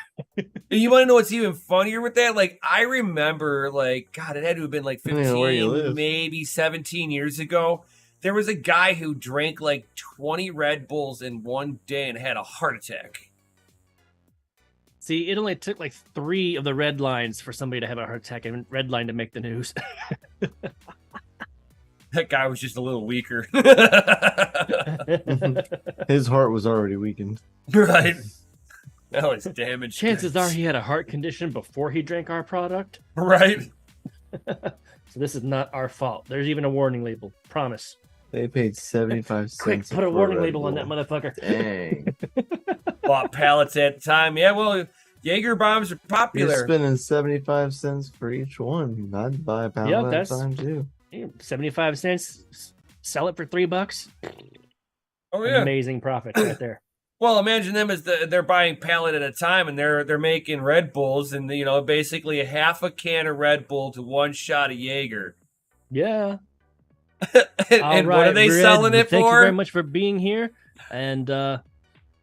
You want to know what's even funnier with that? Like, I remember, God, it had to have been like 15, maybe 17 years ago. There was a guy who drank like 20 Red Bulls in one day and had a heart attack. See, it only took like 3 of the red lines for somebody to have a heart attack and red line to make the news. That guy was just a little weaker. His heart was already weakened. Right. That was damaged. Chances are he had a heart condition before he drank our product. Right. So this is not our fault. There's even a warning label. Promise. They paid 75 cents. Quick, put a warning label on that motherfucker. Dang. Bought pallets at the time. Yeah, well, Jaeger bombs are popular. You're spending 75 cents for each one. I'd buy a pallet at a time too. 75 cents. Sell it for $3. Oh yeah, amazing profit right there. Well, imagine them as they're buying pallet at a time, and they're making Red Bulls, and basically a half a can of Red Bull to 1 shot of Jaeger. Yeah. and what are they selling it for? Thank you very much for being here, and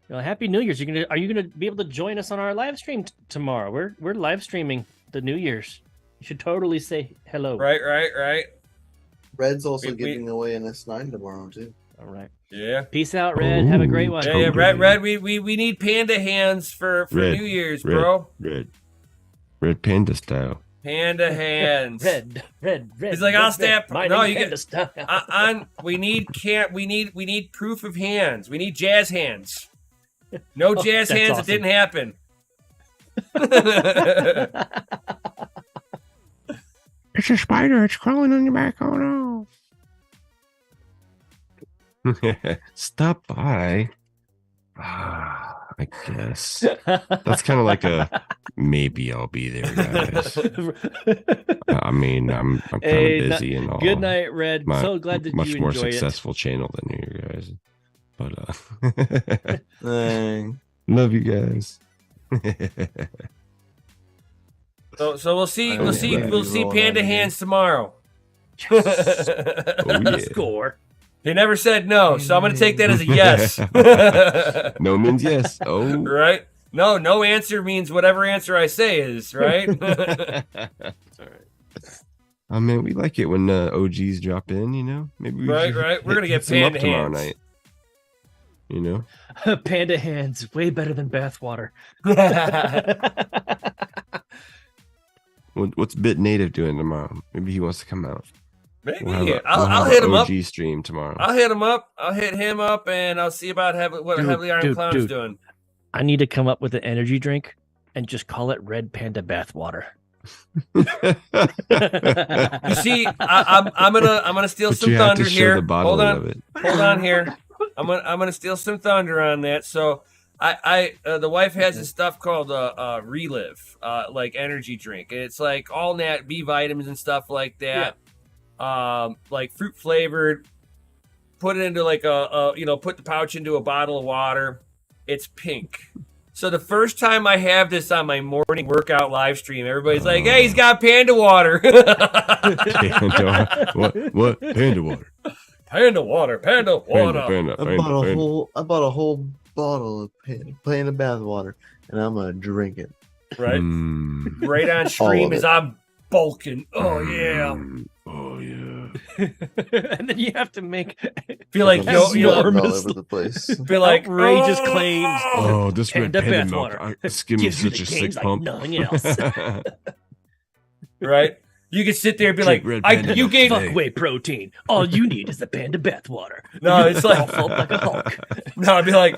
Happy New Year's. Are you gonna be able to join us on our live stream tomorrow? We're live streaming the New Year's. You should totally say hello. Right. Red's also giving away an S9 tomorrow too. All right. Yeah. Peace out, Red. Have a great one. Yeah, Red. We need panda hands for New Year's, bro. Red panda style. Panda hands. Red. He's like, I'll step. No, you get on. We need proof of hands. We need jazz hands. No jazz hands. Awesome. It didn't happen. It's a spider. It's crawling on your back. Oh no. Stop by. I guess that's kind of like a maybe I'll be there, guys. I mean, I'm kind of busy and all. Good night, Red. So glad that much you more enjoy successful channel than you guys. But Dang. love you guys. So we'll see I don't know. we'll see Rolling Panda out of here. Hands tomorrow. Oh, yeah. Score. He never said no, so I'm going to take that as a yes. No means yes. Oh, Right? No answer means whatever answer I say is, right? all right. I mean, we like it when OGs drop in, you know. Maybe we Right, should right. We're gonna hit get some up Panda tomorrow Hands. night. You know, Panda Hands, way better than bathwater. what's Bit Native doing tomorrow? Maybe he wants to come out. Maybe. We'll have I'll an hit him up. OG stream tomorrow. I'll hit him up. I'll hit him up, and I'll see about what Heavily Armed Clown's dude. doing. I need to come up with an energy drink and just call it Red Panda Bathwater. You see, I'm gonna steal But some you have thunder to show here. the bottling Hold on. of it. Hold on here. I'm gonna steal some thunder on that. So the wife has this stuff called Relive, like energy drink. It's like all nat B vitamins and stuff like that. Like fruit flavored. Put it into like put the pouch into a bottle of water. It's pink. So the first time I have this on my morning workout live stream, everybody's like, "Hey, he's got panda water." Panda, what? Panda water. Panda water. Panda water. Panda, I bought a whole bottle of Panda bath water, and I'm gonna drink it. Right. Mm. Right on All stream of as it. I'm bulking. Oh yeah. Oh yeah. And then you have to make Feel like I'm yo, sweating yo, all enormous- over the place. feel like outrageous claims. Oh, this red Panda panda bath milk. water. It's giving me Gives you such the a sick gains like pump. nothing else. right? You can sit there and be Drink like, Red Panda you milk gave. today. Fuck whey protein. All you need is the Panda Bathwater. No, it's like- I'll float like a Hulk. No, I'd be like,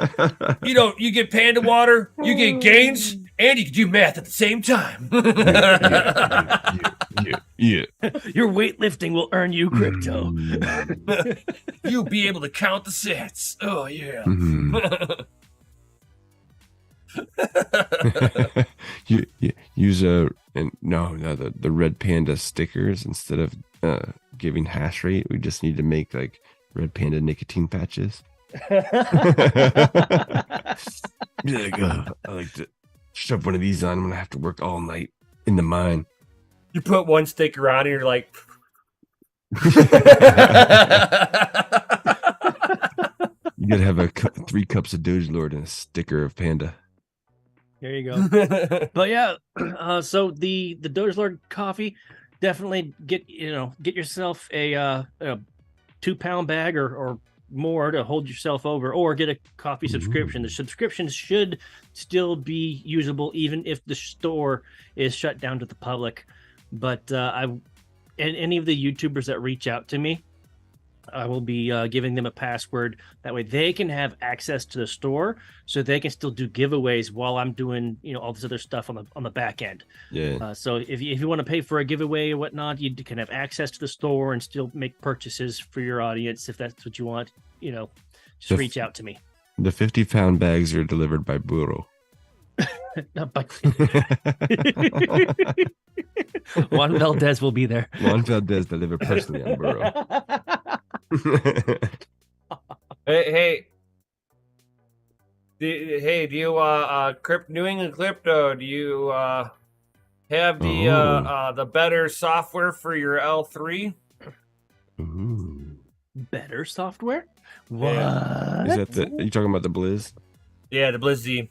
you get panda water, you get gains, and you can do math at the same time. Yeah. Your weightlifting will earn you crypto. Mm. You'll be able to count the sets. Oh yeah. Mhm. you use the red panda stickers instead of giving hash rate. We just need to make like red panda nicotine patches. Be like, I like to shove one of these on when I have to work all night in the mine. You put one sticker on, and you're like, You gotta have 3 cups of DogeLord and a sticker of panda. There you go. But yeah, so the DogeLord coffee, definitely get yourself a 2-pound bag or more to hold yourself over, or get a coffee subscription. Ooh. The subscription should still be usable even if the store is shut down to the public. But and any of the YouTubers that reach out to me, I will be giving them a password. That way they can have access to the store, so they can still do giveaways while I'm doing all this other stuff on the back end. Yeah. So if you want to pay for a giveaway or whatnot, you can have access to the store and still make purchases for your audience if that's what you want. Just reach out to me. The 50-pound bags are delivered by Burro. Juan Valdez will be there. Juan Valdez delivered personally on Burro. hey, do you New England Crypto? Do you have the better software for your L3? Ooh. Better software? What? Yeah. Is that are you talking about the Blizz? Yeah, the Blizz Z.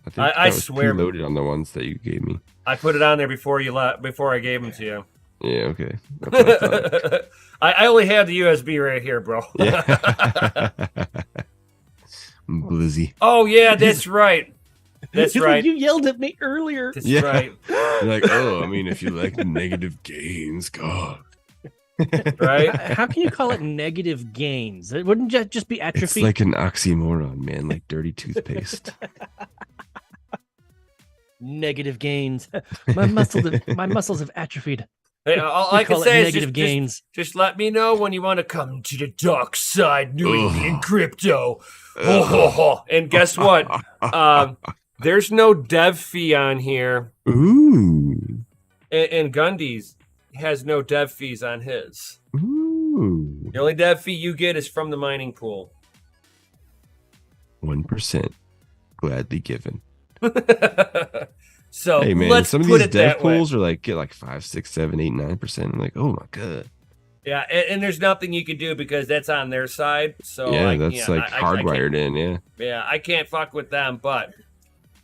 I think I that was swear- loaded on the ones that you gave me. I put it on there before I gave them to you. Yeah, okay. That's what I thought. I only have the USB right here, bro. Yeah. Blizzy. Oh yeah, that's right. That's It's like right. you yelled at me earlier. That's Yeah. right. You're like, oh, I mean, if you like negative gains, God. Right. How can you call it negative gains? It wouldn't just be It's atrophy. like an oxymoron, man, like dirty toothpaste. Negative gains. My muscles have atrophied. Hey, all We I can call it say is negative gains. just let me know when you want to come to the dark side, New Indian crypto. And guess what? There's no dev fee on here. Ooh. And Gundy's has no dev fees on his. Ooh. The only dev fee you get is from the mining pool. 1%. Gladly given. So hey man, let's some of put these it dev that way. pools are like get like 5, 6, 7, 8, 9%. I'm like, oh my god. Yeah, and there's nothing you can do because that's on their side. So Yeah, I hardwired in. Yeah. Yeah, I can't fuck with them, but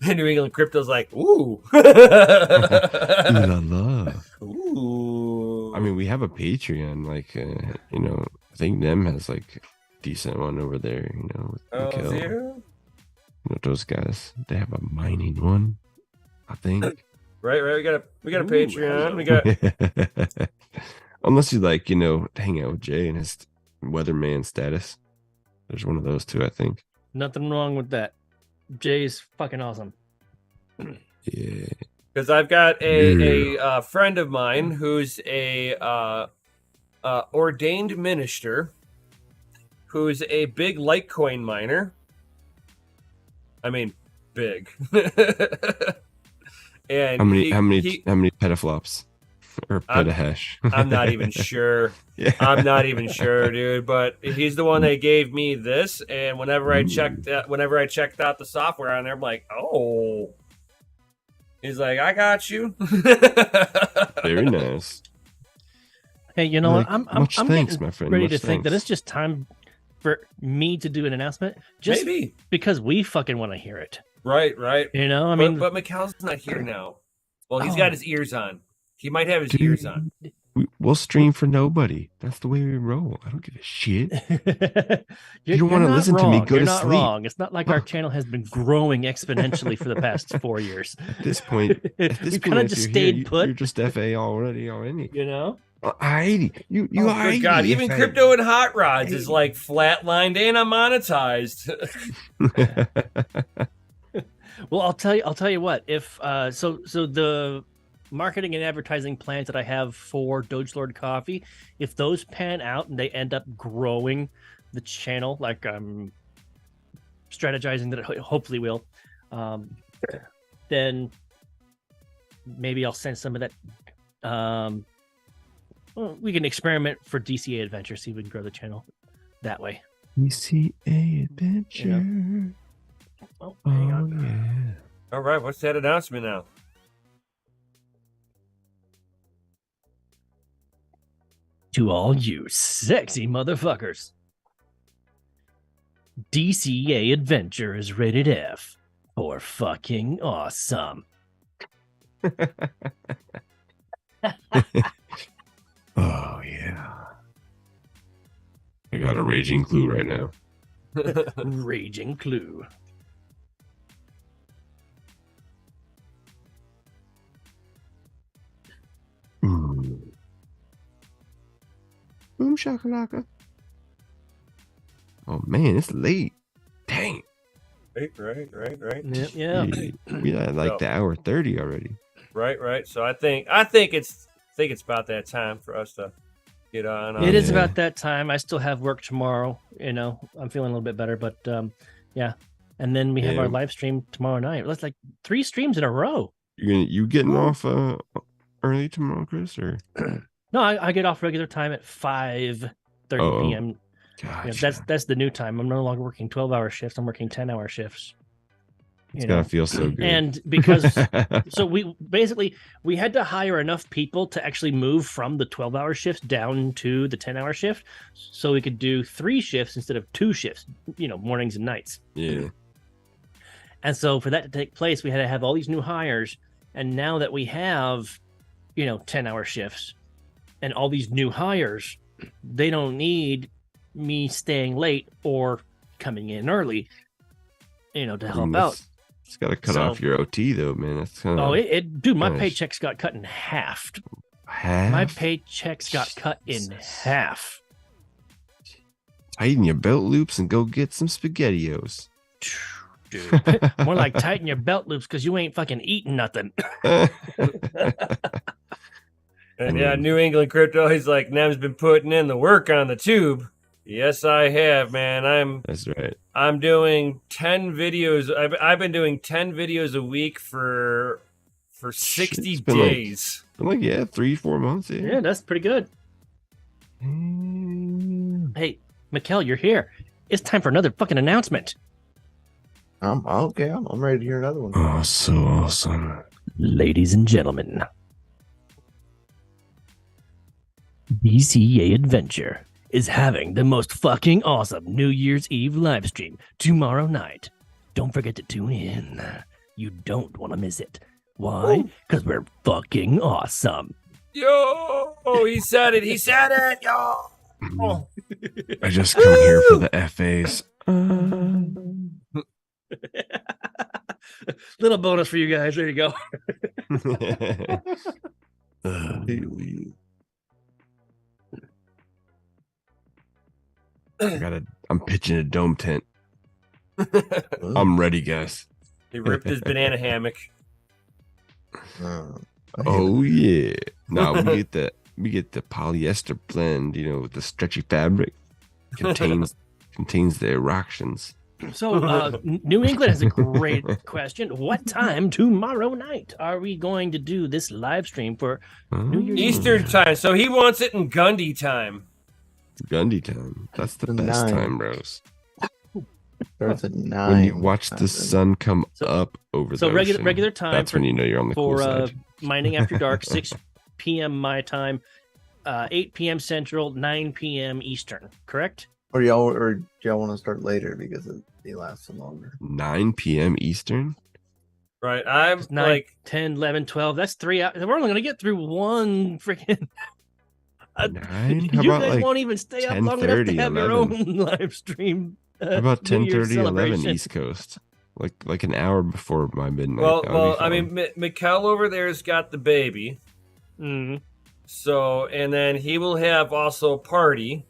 New England Crypto's like, ooh. Ooh la la. Ooh. I mean, we have a Patreon. Like, I think Nem has like a decent one over there. With Mikhail. Zero? Those guys, they have a mining one, I think. Right. We got a Patreon. We got. Unless you like, hang out with Jay and his weatherman status. There's one of those too, I think. Nothing wrong with that. Jay's fucking awesome. Yeah. Because I've got a friend of mine who's a ordained minister, who's a big Litecoin miner. I mean, big. And how many petaflops or petahash? I'm not even sure. Yeah. I'm not even sure, dude. But he's the one that gave me this, and whenever I checked out the software on there, I'm like, oh. He's like, I got you. Very nice. Hey, you know what? I'm thanks, getting my friend. ready to think that it's just time for me to do an announcement. Just maybe because we fucking want to hear it. Right. I mean, but Mikhail's not here now. Well, he's got his ears on. He might have his ears on. We'll stream for nobody. That's the way we roll. I don't give a shit. you don't want to listen to me. Go You're to not sleep. wrong. It's not like our channel has been growing exponentially for the past 4 years. At this point, we kind of just stayed put. You're just FA already. Heidi, you oh, Heidi. Good God, even crypto and hot rods is like flatlined and unmonetized. Well, I'll tell you what. If so the marketing and advertising plans that I have for DogeLord Coffee, if those pan out and they end up growing the channel, like I'm strategizing that it hopefully will, then maybe I'll send some of that. Well, we can experiment for DCA Adventure, see if we can grow the channel that way. DCA Adventure. Oh, hang on. Yeah. All right, what's that announcement now? To all you sexy motherfuckers, DCA Adventure is rated F for fucking awesome. Oh yeah. I got a raging clue right now. Raging clue. Boom shakalaka. Oh man, it's late. Dang. Right. Yeah. We at like the hour 30 already. Right. So I think it's about that time for us to get on. It is about that time. I still have work tomorrow. I'm feeling a little bit better, but yeah. And then we have our live stream tomorrow night. That's like 3 streams in a row. You getting off early tomorrow, Chris? Or no, I get off regular time at 5:30 p.m. Gotcha. That's the new time. I'm no longer working 12-hour shifts. I'm working 10-hour shifts. It's gotta feel so good. And because so we had to hire enough people to actually move from the 12-hour shifts down to the 10-hour shift, so we could do 3 shifts instead of 2 shifts. Mornings and nights. Yeah. And so for that to take place, we had to have all these new hires. And now that we have, 10-hour shifts and all these new hires, they don't need me staying late or coming in early, to help out. It's got to cut off your OT though, man. That's kind of dude, my paychecks got cut in half. My paychecks got cut in half. Tighten your belt loops and go get some SpaghettiOs. Dude, more like tighten your belt loops because you ain't fucking eating nothing. And yeah, New England Crypto, he's like, Nem's been putting in the work on the tube. Yes, I have, man. That's right. I'm doing 10 videos. I've been doing 10 videos a week for 60 days. Like 3-4 months. Yeah, that's pretty good. Hey, Mikkel, you're here. It's time for another fucking announcement. Okay. I'm ready to hear another one. Oh, so awesome. Ladies and gentlemen, DCA Adventure is having the most fucking awesome New Year's Eve live stream tomorrow night. Don't forget to tune in. You don't want to miss it. Why? Because we're fucking awesome. Yo, he said it. Yo. Oh. I just come here for the FAs. Little bonus for you guys. There you go. I'm pitching a dome tent. I'm ready, guys. He ripped his banana hammock. Oh yeah. Now we get the polyester blend, with the stretchy fabric. Contains the erections. So, New England has a great question. What time tomorrow night are we going to do this live stream for New Year's Eastern time? So he wants it in Gundy time. Gundy time. That's the best time, bros. Starts at 9. When you watch the sun come up over the ocean, regular time. That's when you know you're on the cool side. Mining After Dark, 6 p.m. my time, 8 p.m. Central, 9 p.m. Eastern. Correct? Or y'all want to start later because it lasts longer? 9 p.m. Eastern. Right. I'm 9, like 10, 11, 12. That's 3 hours. We're only going to get through one freaking. 9? How You about guys like won't even stay up long enough to have your own live stream. How about New Year's 10:30, 11 celebration. East Coast? Like an hour before my midnight. well. I mean, Mikkel over there's got the baby. Mm. So, and then he will have also a party.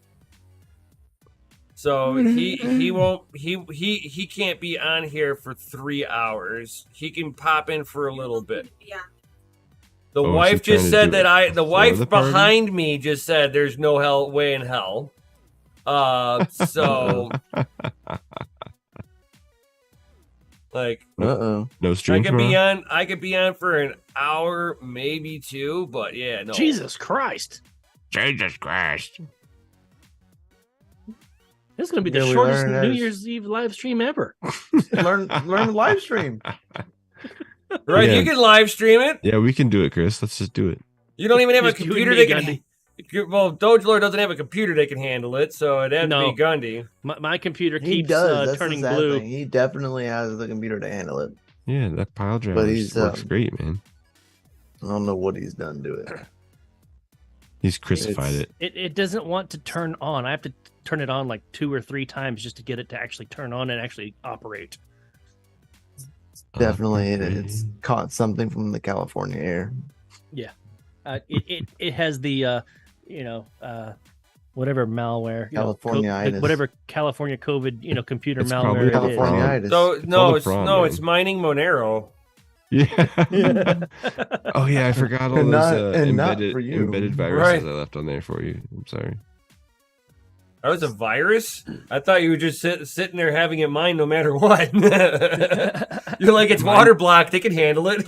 So he won't he can't be on here for 3 hours. He can pop in for a little bit. Yeah. The Oh, wife she's just trying to said do it that the before wife the party? behind me just said there's no way in hell. So like Uh-oh. No I stream could be tomorrow? on for an hour, maybe 2, but yeah, no. Jesus Christ. Jesus Christ. This is going to be Yeah, the we shortest learned New that. Year's Eve live stream ever. learn the live stream. Right, Yeah. you can live stream it. Yeah, we can do it, Chris. Let's just do it. You don't even have a Just you and computer me, that can. Gundy. Well, DogeLord doesn't have a computer that can handle it, so it'd have No. to be Gundy. My computer He keeps does. That's turning the sad blue. thing. He definitely has the computer to handle it. Yeah, that pile driver But he's, works great, man. I don't know what he's done to it. He's crucified It's- it. It doesn't want to turn on. I have to turn it on like 2 or 3 times just to get it to actually turn on and actually operate. Definitely, it's caught something from the California air. It has the whatever malware, California-itis. whatever California COVID computer It's malware probably it is. California-itis. So no, It's all the it's prawn, it's man. mining Monero. Yeah. Oh yeah, I forgot all And those not- and not for you. embedded viruses Right. I left on there for you. I'm sorry. That was a virus? I thought you were just sitting there having it mined no matter what. You're like, it's water blocked. They can handle it.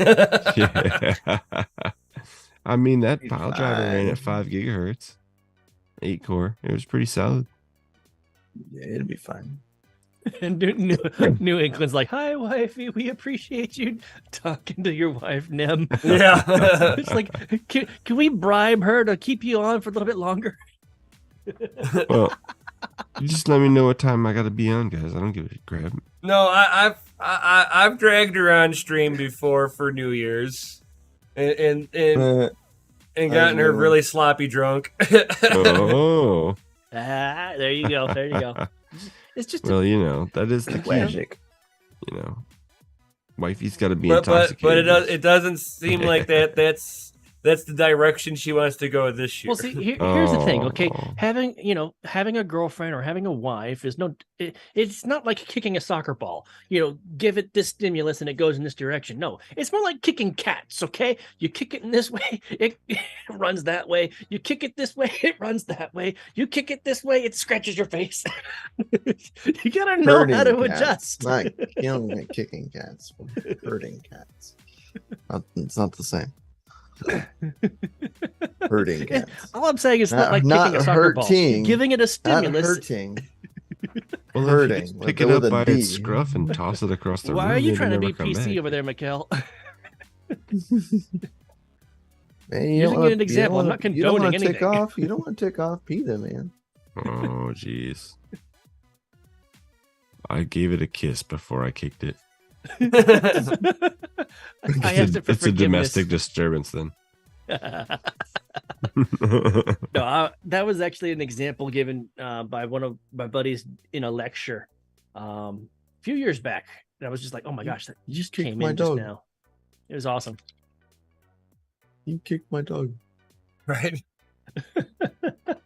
Yeah. I mean, that Be pile driver ran at fine. 5 gigahertz, 8 core. It was pretty solid. Yeah, it'll be fine. And New England's like, "Hi, wifey. We appreciate you talking to your wife, Nem." Yeah. It's like, can we bribe her to keep you on for a little bit longer? Well, you just let me know what time I got to be on, guys. I don't give a crap. No, I've dragged her on stream before for New Year's, and gotten her really sloppy drunk. Oh, There you go. There you go. It's just well, that is the key. Magic. Wifey's got to be but intoxicated. it doesn't seem like that's That's the direction she wants to go this year. Well, see, here's the thing, okay? Oh. Having a girlfriend or having a wife is it's not like kicking a soccer ball. Give it this stimulus and it goes in this direction. No, it's more like kicking cats, okay? You kick it in this way, it runs that way. You kick it this way, it runs that way. You kick it this way, it scratches your face. You gotta know how to adjust. Not killing kicking cats, hurting cats. It's not the same. Hurting cats. All I'm saying is not like kicking a soccer ball. Giving it a stimulus. Not hurting. Well, hurting. Pick it up by its scruff and toss it across the room. Why are you trying to be PC over there, Mikkel? Man, using an example. I'm not condoning anything. You don't want to take off PETA, man. Oh, jeez. I gave it a kiss before I kicked it. It's a domestic disturbance then. No, that was actually an example given by one of my buddies in a lecture a few years back. And I was just like, oh my gosh, that just came in just now. It was awesome. You kicked my dog. Right. The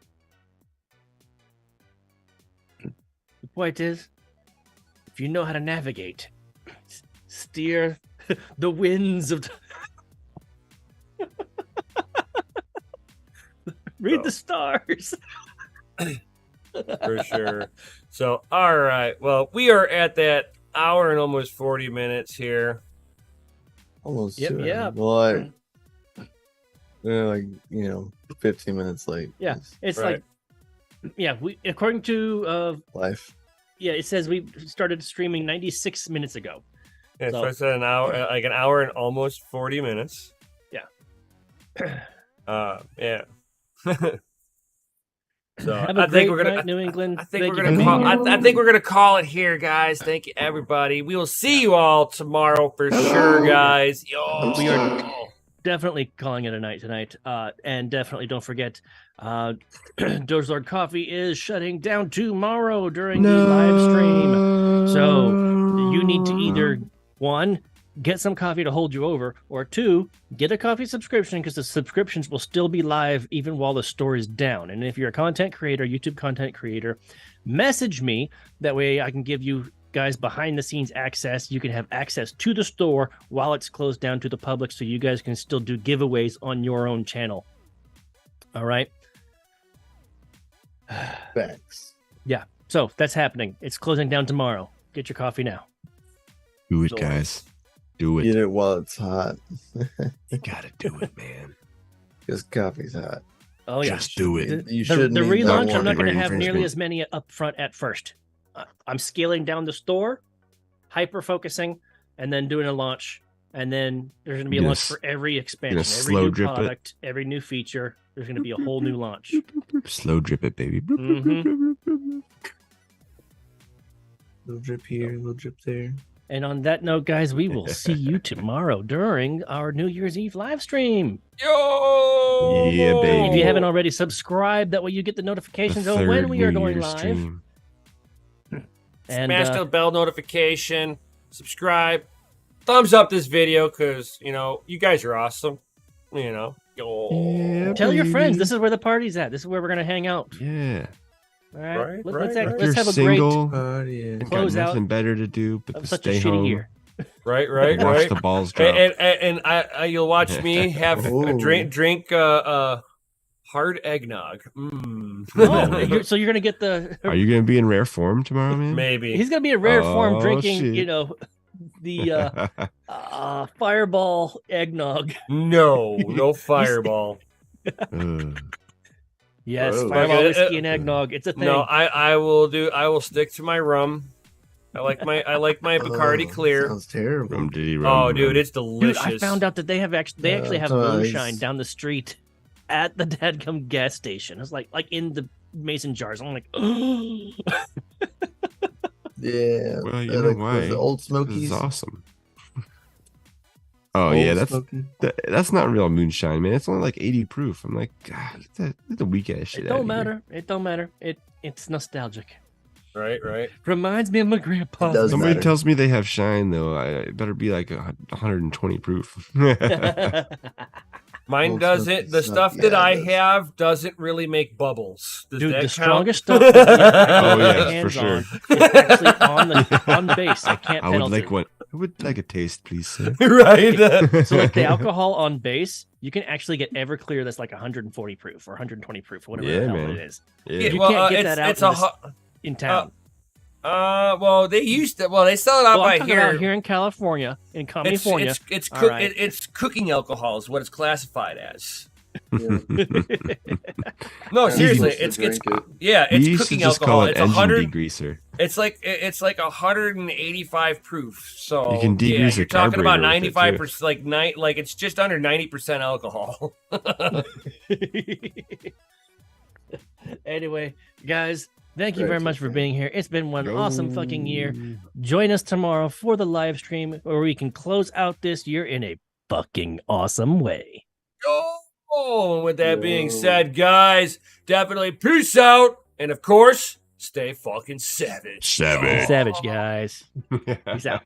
point is, if you know how to navigate, steer the winds of read the stars. For sure. So, all right. Well, we are at that hour and almost 40 minutes here. Almost. Yep. Yeah. Well, like 15 minutes late. Yeah. It's right. we according to Life. Yeah, it says we started streaming 96 minutes ago. Yeah, so I said an hour and almost 40 minutes. Yeah. Yeah. So I think we're gonna New England. I think we're gonna call it here, guys. Thank you, everybody. We will see you all tomorrow for sure, guys. Yo. We are definitely calling it a night tonight. And definitely don't forget, DogeLord Coffee is shutting down tomorrow during the live stream. So you need to either, one, get some coffee to hold you over, or two, get a coffee subscription, because the subscriptions will still be live even while the store is down. And if you're a content creator, YouTube content creator, message me. That way I can give you guys behind the scenes access. You can have access to the store while it's closed down to the public, so you guys can still do giveaways on your own channel. All right. Thanks. Yeah. So that's happening. It's closing down tomorrow. Get your coffee now. Do it, guys. Do it. Eat it while it's hot. You gotta do it, man. Because coffee's hot. Oh yeah. Just do it. You The shouldn't. relaunch, I'm not going to have nearly as many up front at first. I'm scaling down the store, hyper focusing, and then doing a launch. And then there's going to be a launch for every expansion, every new product, every new feature. There's going to be a whole new launch. Slow drip it, baby. Mm-hmm. Little drip here, little drip there. And on that note, guys, we will see you tomorrow during our New Year's Eve live stream. Yo! Yeah, baby. If you haven't already subscribed, that way you get the notifications of when we are going live. Stream. And smash the bell notification, subscribe, thumbs up this video, because you guys are awesome. Yeah, tell your friends, this is where the party's at. This is where we're gonna hang out. Yeah. All right. Right, Let's have a single, great close out. Nothing better to do but of to such stay a shitty home. year. Right. Watch the balls drop. And you'll watch me have a drink hard eggnog. Oh, so you're gonna get the. Are you gonna be in rare form tomorrow, man? Maybe He's gonna be in rare form drinking, shit. the Fireball eggnog. No Fireball. Yes, Whoa. Fireball whiskey and eggnog. It's a thing. No, I will stick to my rum. I like my Bacardi Clear. Sounds terrible. Rum diddy rum, Oh, rum. dude, it's Dude, delicious. I found out that they actually have nice. moonshine down the street at the dadgum gas station. It's like in the mason jars. I'm like, oh. Yeah. Well, you know why? The Old This Smokies. is awesome. Oh Old yeah, Smoky. that's not real moonshine, man. It's only like 80 proof. I'm like, God, that's the weak ass shit. It don't matter. It don't matter. It's nostalgic. Right. Reminds me of my grandpa. It does Somebody matter. tells me they have shine though. It better be like 120 proof. Mine Old doesn't. Smoky The suck. stuff that Yeah, I it does. have doesn't really make bubbles. Does Dude, that the count? strongest stuff that I Oh, can yeah, get my for hands sure. on is actually on base. I can't I would penalty. like one. I would like a taste, please, sir. Right. So like the alcohol on base, you can actually get Everclear that's like 140 proof or 120 proof, whatever Yeah, the hell man. it is. Yeah. You can't get that out it's in, a this- in town. well, they used to. Well, they sell it out Well, I'm by talking here. about here in California, in California. It's All right. it's cooking alcohol is what it's classified as. Yeah. No, Yeah, seriously, supposed to it's drink it. yeah, We it's used to cooking just alcohol. call it It's engine 100. degreaser. It's like 185 proof. So You can yeah, degrease you're your talking about carburetor with it, 95%, like it's just under 90% alcohol. Anyway, guys, thank you very Right, much for okay. being here. It's been one awesome fucking year. Join us tomorrow for the live stream where we can close out this year in a fucking awesome way. Oh, and with that being Yo. said, guys, definitely peace out, and of course, stay fucking savage. Savage. Savage, guys. Peace out.